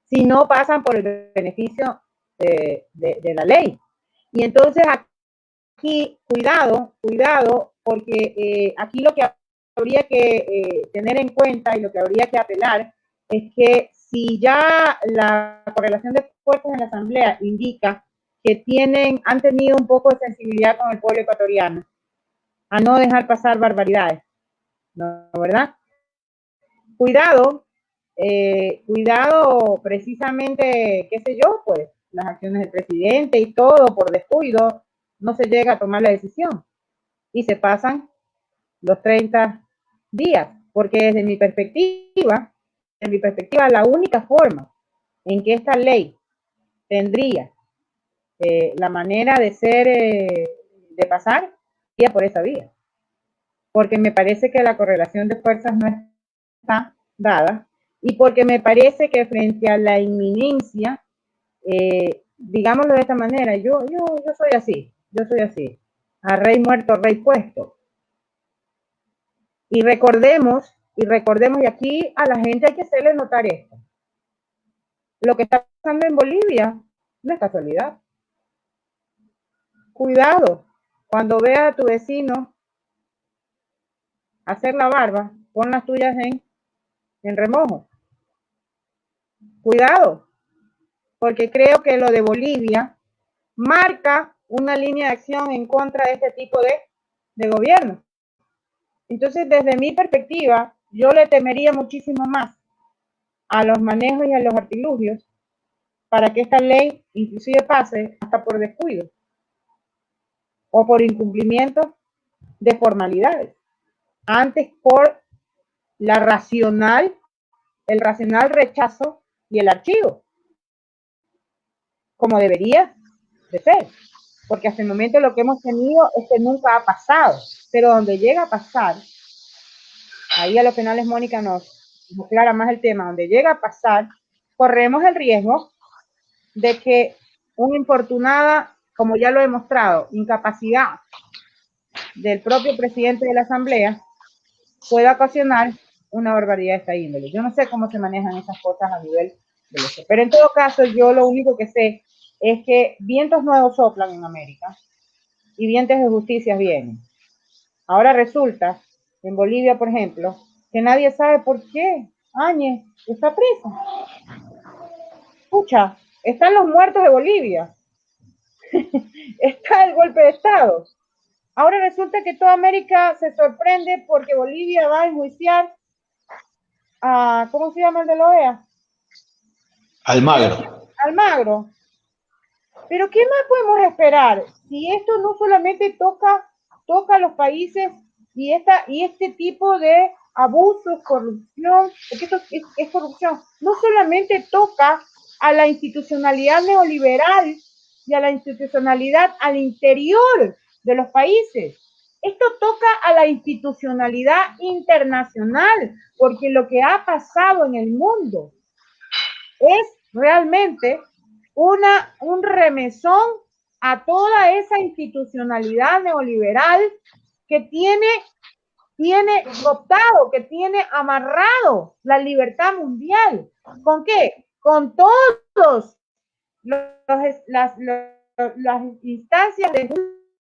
si no pasan por el beneficio de la ley. Y entonces aquí, cuidado, porque aquí lo que habría que tener en cuenta y lo que habría que apelar es que si ya la correlación de fuerzas en la Asamblea indica que han tenido un poco de sensibilidad con el pueblo ecuatoriano, a no dejar pasar barbaridades, ¿no? ¿Verdad? Cuidado precisamente, qué sé yo, pues, las acciones del presidente y todo, por descuido, no se llega a tomar la decisión y se pasan los 30 días, porque desde mi perspectiva, la única forma en que esta ley tendría la manera de ser, de pasar, sería por esa vía, porque me parece que la correlación de fuerzas no está dada y porque me parece que frente a la inminencia, digámoslo de esta manera, yo soy así, a rey muerto, rey puesto. Y recordemos, y aquí a la gente hay que hacerle notar esto. Lo que está pasando en Bolivia no es casualidad. Cuidado, cuando veas a tu vecino hacer la barba, pon las tuyas en remojo. Cuidado, porque creo que lo de Bolivia marca una línea de acción en contra de este tipo de gobierno. Entonces, desde mi perspectiva, yo le temería muchísimo más a los manejos y a los artilugios para que esta ley inclusive pase hasta por descuido o por incumplimiento de formalidades, antes por el racional rechazo y el archivo, como debería de ser, porque hasta el momento lo que hemos tenido es que nunca ha pasado, pero donde llega a pasar, ahí a los penales Mónica nos aclara más el tema, donde llega a pasar, corremos el riesgo de que una infortunada, como ya lo he demostrado, incapacidad del propio presidente de la Asamblea pueda ocasionar una barbaridad de esta índole. Yo no sé cómo se manejan esas cosas a nivel de eso, pero en todo caso yo lo único que sé es que vientos nuevos soplan en América y vientos de justicia vienen. Ahora resulta, en Bolivia, por ejemplo, que nadie sabe por qué Áñez está presa. Escucha, están los muertos de Bolivia. Está el golpe de Estado. Ahora resulta que toda América se sorprende porque Bolivia va a enjuiciar a, ¿cómo se llama el de la OEA? Almagro. Pero ¿qué más podemos esperar? Si esto no solamente toca a los países y este tipo de abusos, corrupción, porque esto es corrupción, no solamente toca a la institucionalidad neoliberal y a la institucionalidad al interior de los países. Esto toca a la institucionalidad internacional, porque lo que ha pasado en el mundo es realmente un remesón a toda esa institucionalidad neoliberal que tiene cooptado, que tiene amarrado la libertad mundial. ¿Con qué? Con todos las instancias de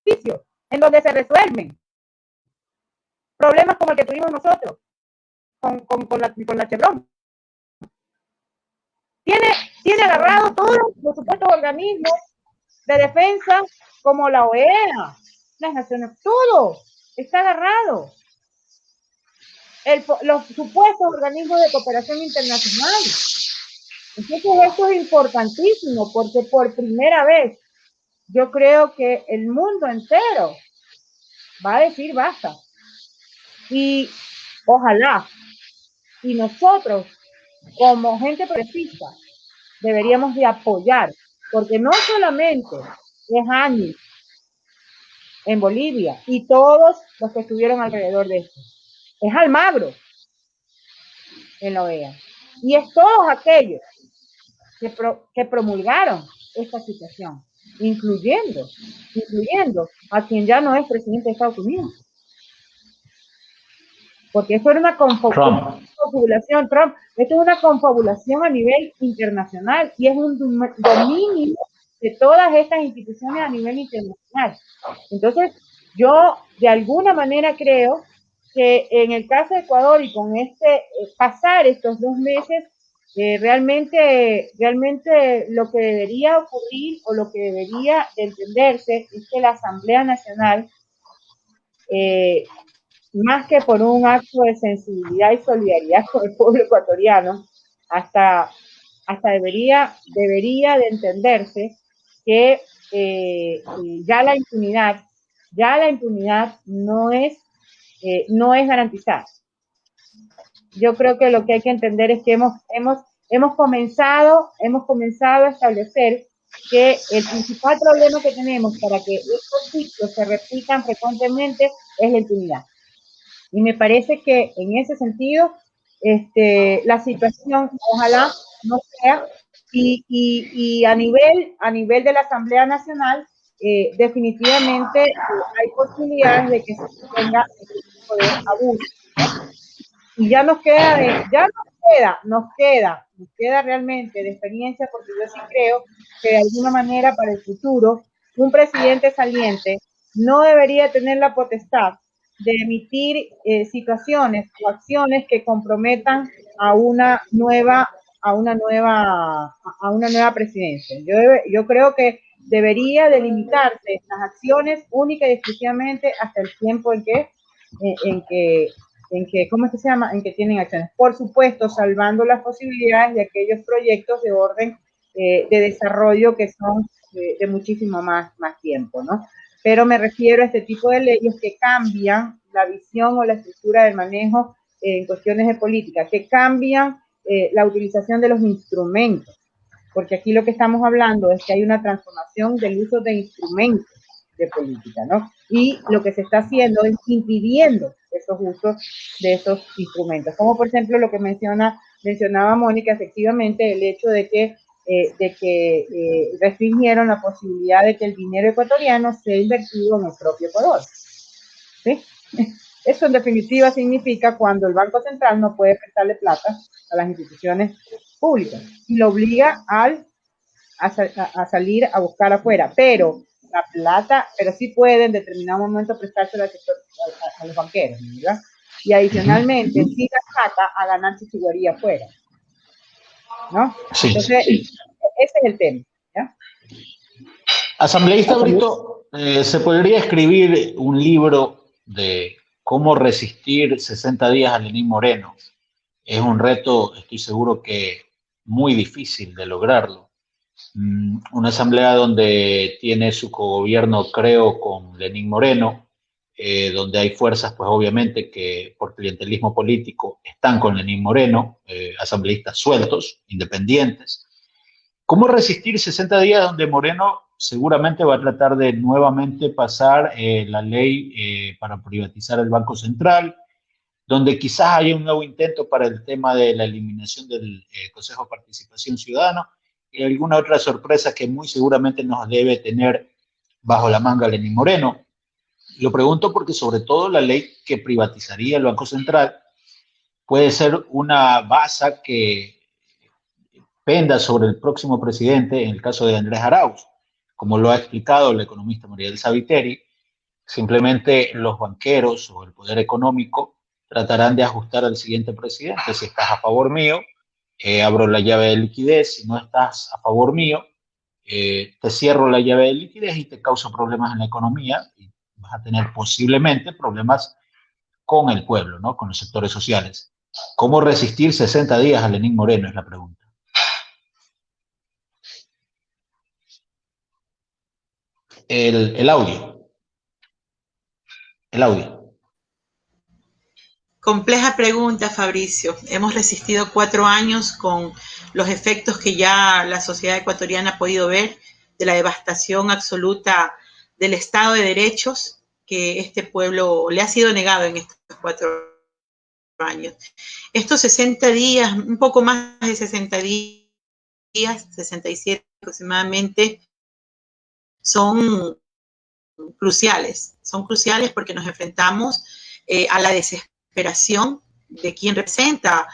juicio en donde se resuelven problemas como el que tuvimos nosotros con la Chevron. tiene agarrado todos los supuestos organismos de defensa, como la OEA, las Naciones, todo está agarrado. Los supuestos organismos de cooperación internacional. Entonces esto es importantísimo, porque por primera vez yo creo que el mundo entero va a decir basta. Y ojalá, y nosotros como gente progresista deberíamos de apoyar, porque no solamente es Áñez en Bolivia y todos los que estuvieron alrededor de esto, es Almagro en la OEA, y es todos aquellos que promulgaron esta situación, incluyendo a quien ya no es presidente de Estados Unidos. Porque esto era una confabulación, Trump, esto es una confabulación a nivel internacional y es un dominio de todas estas instituciones a nivel internacional. Entonces, yo de alguna manera creo que en el caso de Ecuador y con pasar estos 2 meses, realmente lo que debería ocurrir o lo que debería de entenderse es que la Asamblea Nacional, más que por un acto de sensibilidad y solidaridad con el pueblo ecuatoriano, hasta debería de entenderse que ya la impunidad no es garantizada. Yo creo que lo que hay que entender es que hemos comenzado a establecer que el principal problema que tenemos para que estos ciclos se repitan frecuentemente es la impunidad. Y me parece que en ese sentido, la situación ojalá no sea, y a nivel de la Asamblea Nacional, definitivamente hay posibilidades de que se tenga este tipo de abuso, ¿no? Y ya nos queda realmente de experiencia, porque yo sí creo que de alguna manera para el futuro, un presidente saliente no debería tener la potestad de emitir situaciones o acciones que comprometan a una nueva presidencia. Yo creo que debería delimitarse las acciones única y exclusivamente hasta el tiempo en que ¿cómo es que se llama? En que tienen acciones. Por supuesto, salvando las posibilidades de aquellos proyectos de orden de desarrollo que son de muchísimo más tiempo, ¿no? Pero me refiero a este tipo de leyes que cambian la visión o la estructura del manejo en cuestiones de política, que cambian la utilización de los instrumentos, porque aquí lo que estamos hablando es que hay una transformación del uso de instrumentos de política, ¿no? Y lo que se está haciendo es impidiendo esos usos de esos instrumentos, como por ejemplo lo que mencionaba Mónica, efectivamente el hecho de que restringieron la posibilidad de que el dinero ecuatoriano sea invertido en el propio Ecuador, ¿sí? Eso en definitiva significa cuando el Banco Central no puede prestarle plata a las instituciones públicas y lo obliga a salir a buscar afuera, pero la plata, pero sí puede en determinado momento prestársela a los banqueros, ¿verdad? Y adicionalmente sí la saca a ganar chichiguería afuera, ¿no? Sí. Entonces, ese es el tema, ¿ya? Asambleísta Brito, ¿se podría escribir un libro de cómo resistir 60 días a Lenín Moreno? Es un reto, estoy seguro que muy difícil de lograrlo. Una asamblea donde tiene su cogobierno, creo, con Lenín Moreno, donde hay fuerzas, pues obviamente, que por clientelismo político están con Lenín Moreno, asambleístas sueltos, independientes. ¿Cómo resistir 60 días donde Moreno seguramente va a tratar de nuevamente pasar la ley para privatizar el Banco Central, donde quizás haya un nuevo intento para el tema de la eliminación del Consejo de Participación Ciudadana y alguna otra sorpresa que muy seguramente nos debe tener bajo la manga Lenín Moreno? Lo pregunto porque sobre todo la ley que privatizaría el Banco Central puede ser una baza que penda sobre el próximo presidente, en el caso de Andrés Arauz. Como lo ha explicado el economista María del Sabiteri, simplemente los banqueros o el poder económico tratarán de ajustar al siguiente presidente. Si estás a favor mío, abro la llave de liquidez, si no estás a favor mío, te cierro la llave de liquidez y te causo problemas en la economía y vas a tener posiblemente problemas con el pueblo, ¿no? Con los sectores sociales. ¿Cómo resistir 60 días a Lenín Moreno? Es la pregunta. El audio. El audio. Compleja pregunta, Fabricio. Hemos resistido 4 años con los efectos que ya la sociedad ecuatoriana ha podido ver de la devastación absoluta del Estado de Derechos que este pueblo le ha sido negado en estos 4 años. Estos 60 días, un poco más de 60 días, 67 aproximadamente, son cruciales porque nos enfrentamos a la desesperación de quien representa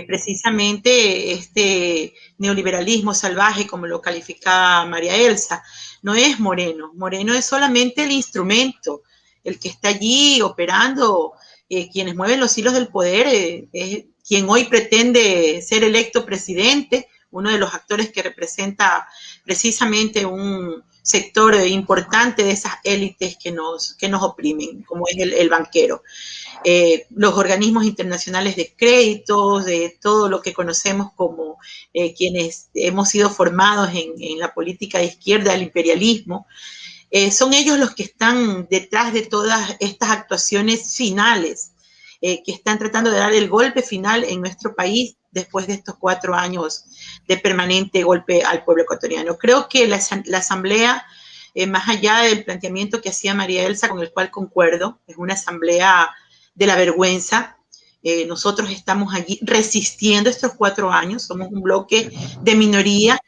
precisamente este neoliberalismo salvaje, como lo calificaba María Elsa. No es Moreno, Moreno es solamente el instrumento, el que está allí operando, quienes mueven los hilos del poder, es quien hoy pretende ser electo presidente, uno de los actores que representa precisamente un sector importante de esas élites que nos oprimen, como es el banquero. Los organismos internacionales de créditos, de todo lo que conocemos como quienes hemos sido formados en la política de izquierda, el imperialismo, son ellos los que están detrás de todas estas actuaciones finales, que están tratando de dar el golpe final en nuestro país después de estos 4 años de permanente golpe al pueblo ecuatoriano. Creo que la asamblea, más allá del planteamiento que hacía María Elsa, con el cual concuerdo, es una asamblea de la vergüenza. Nosotros estamos allí resistiendo estos 4 años, somos un bloque de minoría,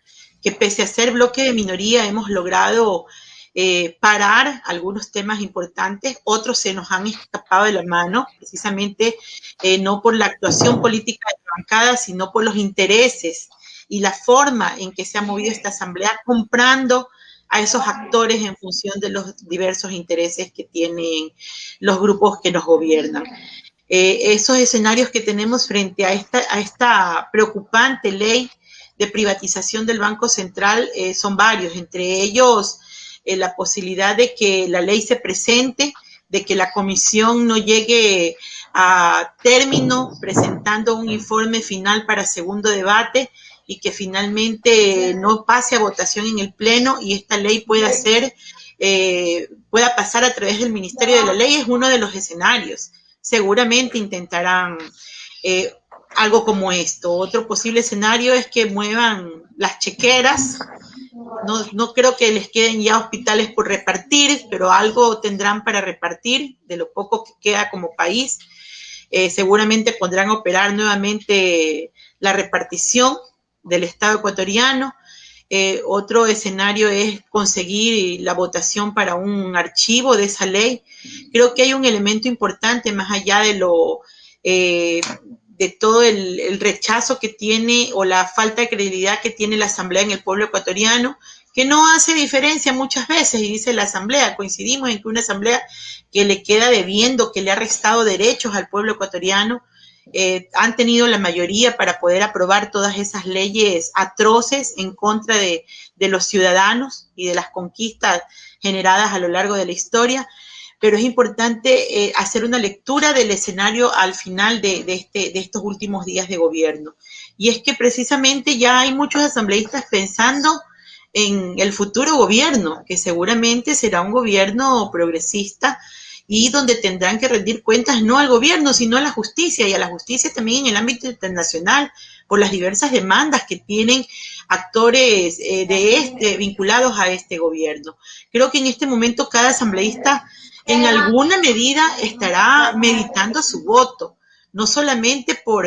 que pese a ser bloque de minoría hemos logrado parar algunos temas importantes, otros se nos han escapado de la mano, precisamente no por la actuación política de la bancada, sino por los intereses y la forma en que se ha movido esta asamblea, comprando a esos actores en función de los diversos intereses que tienen los grupos que nos gobiernan. Esos escenarios que tenemos frente a esta preocupante ley de privatización del Banco Central son varios, entre ellos la posibilidad de que la ley se presente, de que la comisión no llegue a término presentando un informe final para segundo debate y que finalmente no pase a votación en el Pleno y esta ley pueda pasar a través del Ministerio de la Ley, es uno de los escenarios. Seguramente intentarán algo como esto. Otro posible escenario es que muevan las chequeras. No creo que les queden ya hospitales por repartir, pero algo tendrán para repartir de lo poco que queda como país. Seguramente pondrán a operar nuevamente la repartición del Estado ecuatoriano. Otro escenario es conseguir la votación para un archivo de esa ley. Creo que hay un elemento importante más allá de todo el rechazo que tiene o la falta de credibilidad que tiene la Asamblea en el pueblo ecuatoriano, que no hace diferencia muchas veces, y dice la Asamblea, coincidimos en que una Asamblea que le queda debiendo, que le ha restado derechos al pueblo ecuatoriano, han tenido la mayoría para poder aprobar todas esas leyes atroces en contra de los ciudadanos y de las conquistas generadas a lo largo de la historia, pero es importante hacer una lectura del escenario al final de estos últimos días de gobierno. Y es que precisamente ya hay muchos asambleístas pensando en el futuro gobierno, que seguramente será un gobierno progresista y donde tendrán que rendir cuentas no al gobierno, sino a la justicia, y a la justicia también en el ámbito internacional, por las diversas demandas que tienen actores vinculados a este gobierno. Creo que en este momento cada asambleísta en alguna medida estará meditando su voto, no solamente por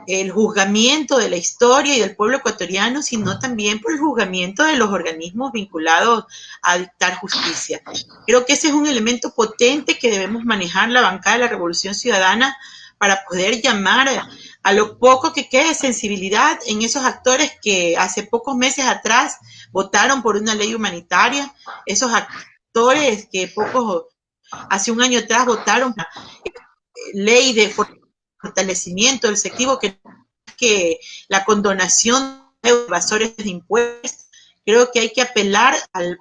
el juzgamiento de la historia y del pueblo ecuatoriano, sino también por el juzgamiento de los organismos vinculados a dictar justicia. Creo que ese es un elemento potente que debemos manejar la bancada de la Revolución Ciudadana para poder llamar a lo poco que quede de sensibilidad en esos actores que hace pocos meses atrás votaron por una ley humanitaria, esos actores que hace un año atrás votaron por la ley de fortalecimiento del selectivo que que la condonación de evasores de impuestos. Creo que hay que apelar al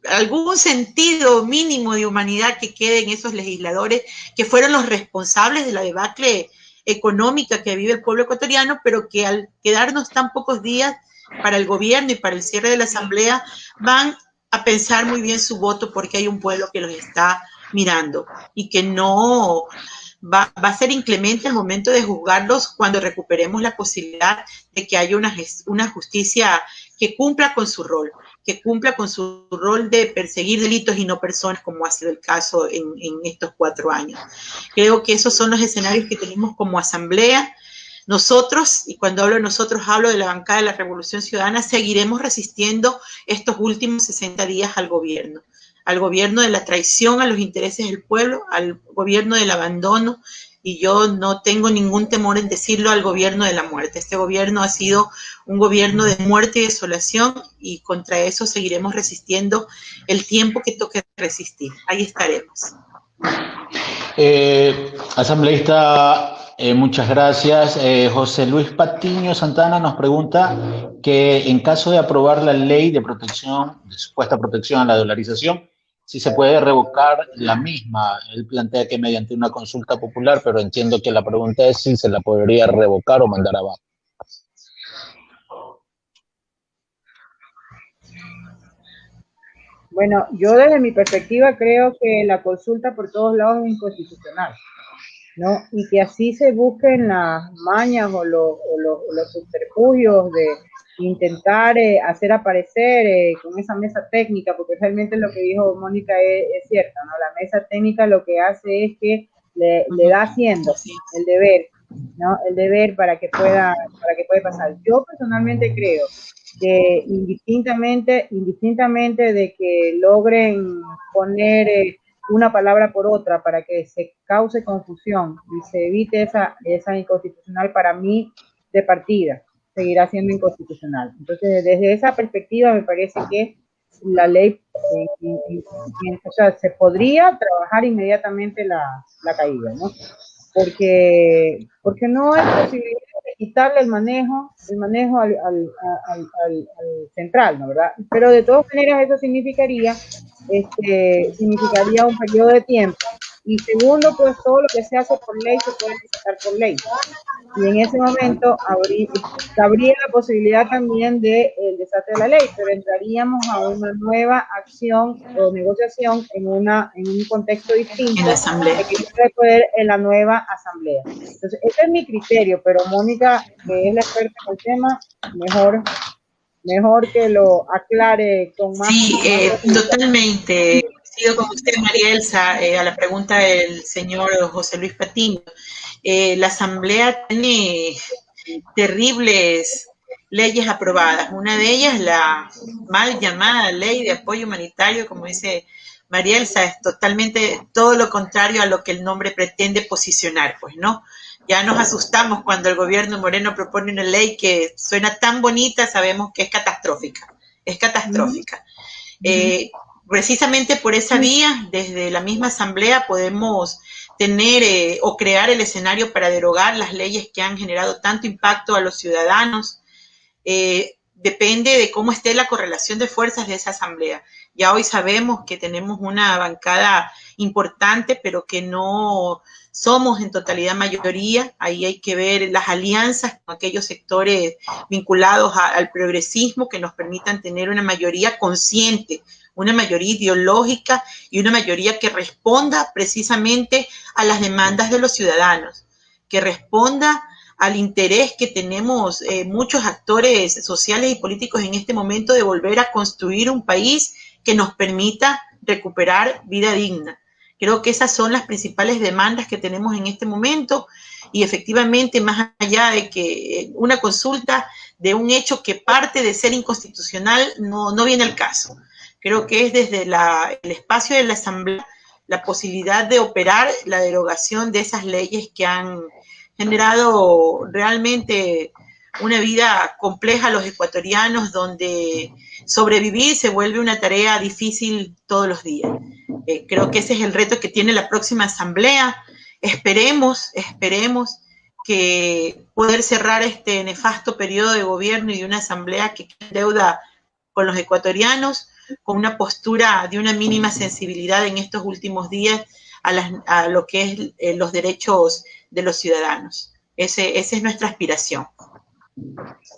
algún sentido mínimo de humanidad que quede en esos legisladores que fueron los responsables de la debacle económica que vive el pueblo ecuatoriano, pero que al quedarnos tan pocos días para el gobierno y para el cierre de la asamblea van a pensar muy bien su voto, porque hay un pueblo que los está mirando y que no va a ser inclemente al momento de juzgarlos cuando recuperemos la posibilidad de que haya una justicia que cumpla con su rol de perseguir delitos y no personas, como ha sido el caso en estos 4 años. Creo que esos son los escenarios que tenemos como asamblea. Nosotros, y cuando hablo de nosotros, hablo de la bancada de la Revolución Ciudadana, seguiremos resistiendo estos últimos 60 días al gobierno de la traición a los intereses del pueblo, al gobierno del abandono, y yo no tengo ningún temor en decirlo, al gobierno de la muerte. Este gobierno ha sido un gobierno de muerte y desolación, y contra eso seguiremos resistiendo el tiempo que toque resistir. Ahí estaremos. Asambleísta, muchas gracias. José Luis Patiño Santana nos pregunta que en caso de aprobar la ley de protección, de supuesta protección a la dolarización, si se puede revocar la misma. Él plantea que mediante una consulta popular, pero entiendo que la pregunta es si se la podría revocar o mandar abajo. Bueno, yo desde mi perspectiva creo que la consulta por todos lados es inconstitucional, ¿no? Y que así se busquen las mañas o los subterfugios de intentar hacer aparecer con esa mesa técnica, porque realmente lo que dijo Mónica es cierto, ¿no? La mesa técnica lo que hace es que le da haciendo el deber, ¿no? El deber para que pueda pasar. Yo personalmente creo que indistintamente de que logren poner una palabra por otra para que se cause confusión y se evite esa inconstitucional, para mí de partida seguirá siendo inconstitucional. Entonces, desde esa perspectiva me parece que la ley, o sea, se podría trabajar inmediatamente la caída, ¿no? Porque no hay posibilidad de quitarle el manejo al central, ¿no? ¿Verdad? Pero de todas maneras eso significaría un periodo de tiempo. Y segundo, pues todo lo que se hace por ley se puede sacar por ley. Y en ese momento habría la posibilidad también del desastre de la ley, pero entraríamos a una nueva acción o negociación en un contexto distinto, en la asamblea, que se puede poder en la nueva asamblea. Entonces, ese es mi criterio, pero Mónica, que es la experta en el tema, mejor que lo aclare con más. Sí, totalmente. Coincido con usted, María Elsa, a la pregunta del señor José Luis Patiño. La Asamblea tiene terribles leyes aprobadas. Una de ellas, la mal llamada Ley de Apoyo Humanitario, como dice María Elsa, es totalmente todo lo contrario a lo que el nombre pretende posicionar, pues, ¿no? Ya nos asustamos cuando el gobierno Moreno propone una ley que suena tan bonita, sabemos que es catastrófica. Es catastrófica. Precisamente por esa vía, desde la misma asamblea podemos tener o crear el escenario para derogar las leyes que han generado tanto impacto a los ciudadanos. Depende de cómo esté la correlación de fuerzas de esa asamblea. Ya hoy sabemos que tenemos una bancada importante, pero que no somos en totalidad mayoría. Ahí hay que ver las alianzas con aquellos sectores vinculados al progresismo que nos permitan tener una mayoría consciente, una mayoría ideológica y una mayoría que responda precisamente a las demandas de los ciudadanos, que responda al interés que tenemos muchos actores sociales y políticos en este momento de volver a construir un país que nos permita recuperar vida digna. Creo que esas son las principales demandas que tenemos en este momento, y efectivamente, más allá de que una consulta de un hecho que parte de ser inconstitucional no viene al caso. Creo que es desde el espacio de la asamblea la posibilidad de operar la derogación de esas leyes que han generado realmente una vida compleja a los ecuatorianos, donde sobrevivir se vuelve una tarea difícil todos los días. Creo que ese es el reto que tiene la próxima asamblea. Esperemos que poder cerrar este nefasto periodo de gobierno y de una asamblea que deuda con los ecuatorianos, con una postura de una mínima sensibilidad en estos últimos días a lo que es los derechos de los ciudadanos. Esa es nuestra aspiración.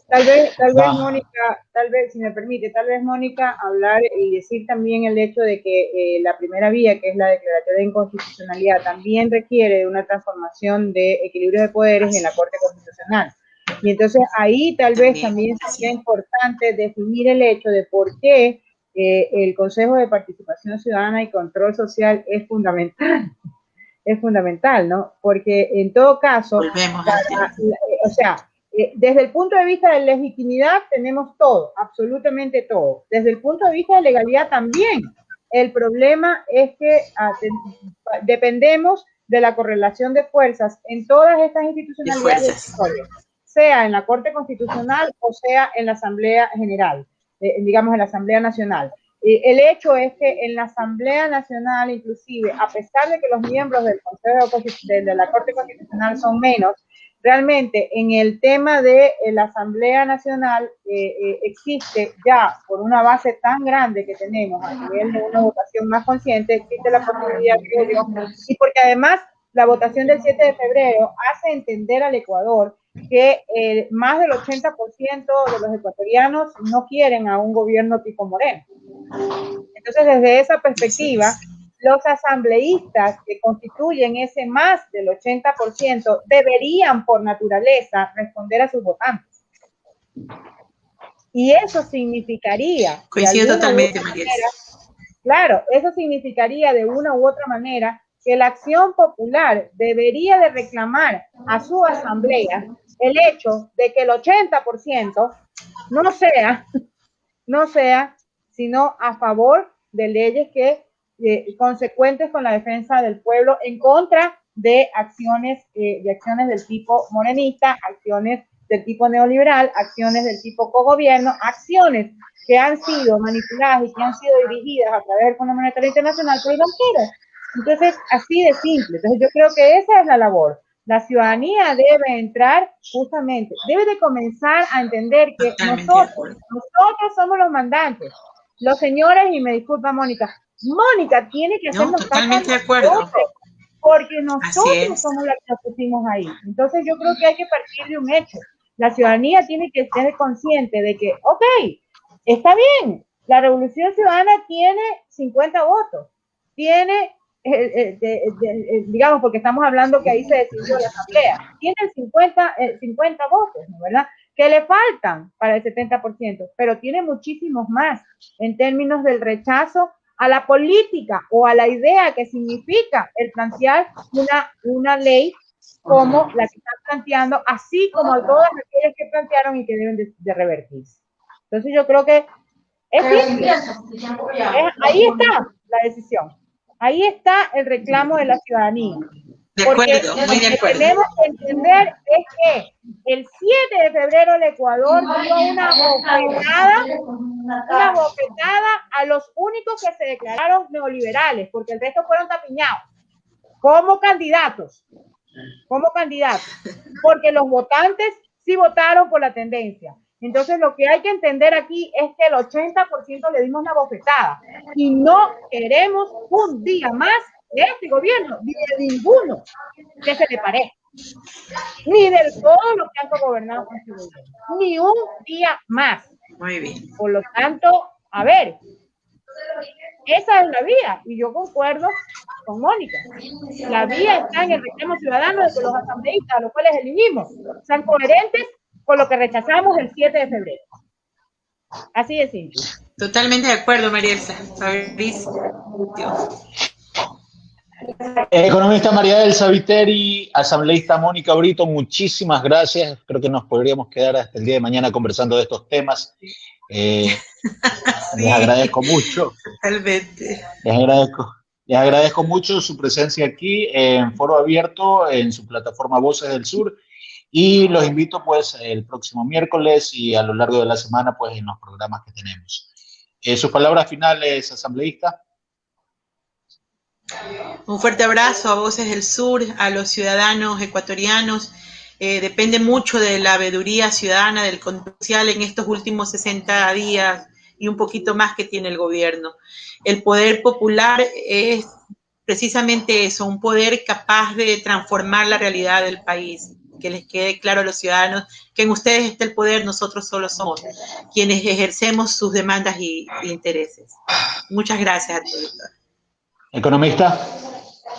Tal vez, Mónica, si me permite, Mónica, hablar y decir también el hecho de que la primera vía, que es la declaratoria de inconstitucionalidad, también requiere de una transformación de equilibrio de poderes en la Corte Constitucional. Y entonces ahí tal vez también sería importante definir el hecho de por qué el Consejo de Participación Ciudadana y Control Social es fundamental. Es fundamental, ¿no? Porque en todo caso, desde el punto de vista de legitimidad tenemos todo, absolutamente todo. Desde el punto de vista de legalidad también. El problema es que dependemos de la correlación de fuerzas en todas estas institucionalidades, sea en la Corte Constitucional o sea en la Asamblea General, digamos en la Asamblea Nacional. El hecho es que en la Asamblea Nacional, inclusive, a pesar de que los miembros del Consejo de la Corte Constitucional son menos, realmente en el tema de la Asamblea Nacional existe ya, por una base tan grande que tenemos a nivel de una votación más consciente, existe la posibilidad, creo yo, y porque además la votación del 7 de febrero hace entender al Ecuador que más del 80% de los ecuatorianos no quieren a un gobierno tipo Moreno. Entonces, desde esa perspectiva, los asambleístas que constituyen ese más del 80% deberían, por naturaleza, responder a sus votantes. Y eso significaría... Coincido totalmente, claro, eso significaría de una u otra manera que la Acción Popular debería de reclamar a su asamblea el hecho de que el 80% no sea sino a favor de leyes que consecuentes con la defensa del pueblo en contra de acciones del tipo morenista, acciones del tipo neoliberal, acciones del tipo cogobierno, acciones que han sido manipuladas y que han sido dirigidas a través del Fondo Monetario Internacional por el banquero. Entonces, así de simple. Entonces, yo creo que esa es la labor. La ciudadanía debe entrar justamente, debe de comenzar a entender que nosotros somos los mandantes. Los señores, y me disculpa Mónica tiene que hacernos totalmente de acuerdo, porque nosotros somos los que nos pusimos ahí. Entonces yo creo que hay que partir de un hecho. La ciudadanía tiene que ser consciente de que, ok, está bien, la Revolución Ciudadana tiene 50 votos, tiene, digamos, porque estamos hablando que ahí se decidió la asamblea, tiene 50 votos, ¿no? ¿Verdad? Que le faltan para el 70%, pero tiene muchísimos más en términos del rechazo a la política o a la idea que significa el plantear una ley como la que están planteando, así como a todas aquellas que plantearon y que deben de revertirse. Entonces yo creo que es simple. Ahí está la decisión. Ahí está el reclamo de la ciudadanía. Porque lo que tenemos que entender es que el 7 de febrero el Ecuador dio una bofetada a los únicos que se declararon neoliberales, porque el resto fueron tapiñados como candidatos, porque los votantes sí votaron por la tendencia. Entonces lo que hay que entender aquí es que el 80% le dimos la bofetada y no queremos un día más de este gobierno, ni de ninguno que se le parezca, ni de todos los que han gobernado con este gobierno, ni un día más. Muy bien. Por lo tanto, a ver, esa es la vía, y yo concuerdo con Mónica. La vía está en el reclamo ciudadano de que los asambleístas, a los cuales elegimos, sean coherentes con lo que rechazamos el 7 de febrero. Así de simple. Totalmente de acuerdo, María Elsa. Fabricio. Economista María Elsa Viteri, asambleísta Mónica Brito, muchísimas gracias. Creo que nos podríamos quedar hasta el día de mañana conversando de estos temas. Sí. Les agradezco mucho. Totalmente. Les agradezco mucho su presencia aquí en Foro Abierto, en su plataforma Voces del Sur, y los invito pues el próximo miércoles y a lo largo de la semana pues en los programas que tenemos. Sus palabras finales, asambleísta. Un fuerte abrazo a Voces del Sur, a los ciudadanos ecuatorianos depende mucho de la veeduría ciudadana, del control social en estos últimos 60 días y un poquito más que tiene el gobierno. El poder popular es precisamente eso, un poder capaz de transformar la realidad del país. Que les quede claro a los ciudadanos que en ustedes está el poder, nosotros solo somos quienes ejercemos sus demandas y intereses. Muchas gracias a todos. Economista,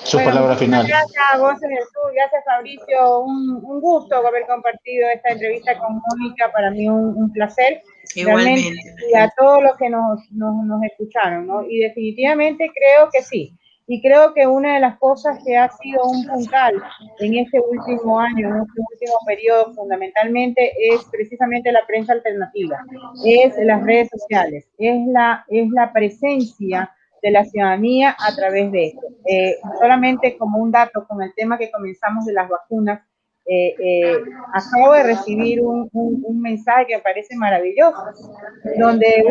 sus palabras finales. Gracias a Voces del Sur, gracias Fabricio, un gusto haber compartido esta entrevista con Mónica, para mí un placer. Igualmente. Realmente, y a todos los que nos escucharon, ¿no? Y definitivamente creo que sí. Y creo que una de las cosas que ha sido un puntal en este último año, en este último periodo, fundamentalmente, es precisamente la prensa alternativa, es las redes sociales, es la presencia de la ciudadanía a través de esto. Solamente como un dato con el tema que comenzamos de las vacunas, acabo de recibir un mensaje que me parece maravilloso, donde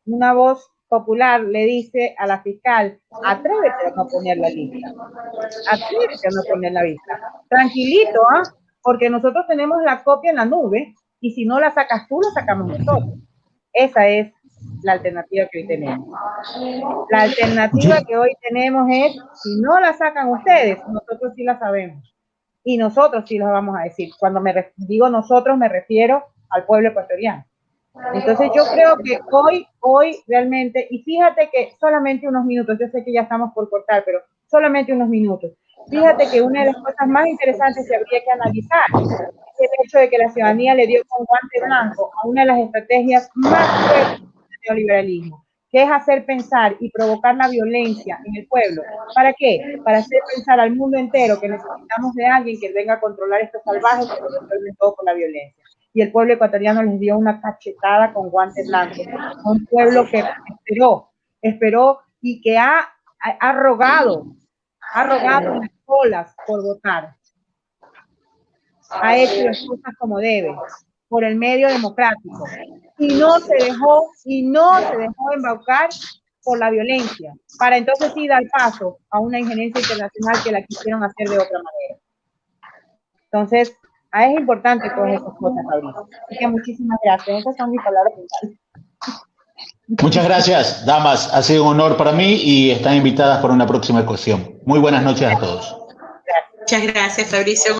una voz popular le dice a la fiscal: atrévete a no poner la lista, atrévete a no poner la lista, tranquilito, porque nosotros tenemos la copia en la nube y si no la sacas tú, la sacamos nosotros. Esa es la alternativa que hoy tenemos. La alternativa que hoy tenemos es, si no la sacan ustedes, nosotros sí la sabemos y nosotros sí la vamos a decir. Cuando digo nosotros, me refiero al pueblo ecuatoriano. Entonces yo creo que hoy realmente, y fíjate que solamente unos minutos, yo sé que ya estamos por cortar, pero solamente unos minutos, fíjate que una de las cosas más interesantes que habría que analizar es el hecho de que la ciudadanía le dio con guante blanco a una de las estrategias más fuertes del neoliberalismo, que es hacer pensar y provocar la violencia en el pueblo. ¿Para qué? Para hacer pensar al mundo entero que necesitamos de alguien que venga a controlar estos salvajes que lo resuelven todo con la violencia. Y el pueblo ecuatoriano les dio una cachetada con guantes blancos. Un pueblo que esperó y que ha rogado en las colas por votar. Ha hecho las cosas como debe, por el medio democrático. Y no se dejó embaucar por la violencia, para entonces sí dar paso a una injerencia internacional que la quisieron hacer de otra manera. Entonces, es importante todas esas cosas, Fabricio. Así que muchísimas gracias. Esas son mis palabras finales. Muchas gracias, damas. Ha sido un honor para mí y están invitadas para una próxima ocasión. Muy buenas noches a todos. Muchas gracias, Fabricio.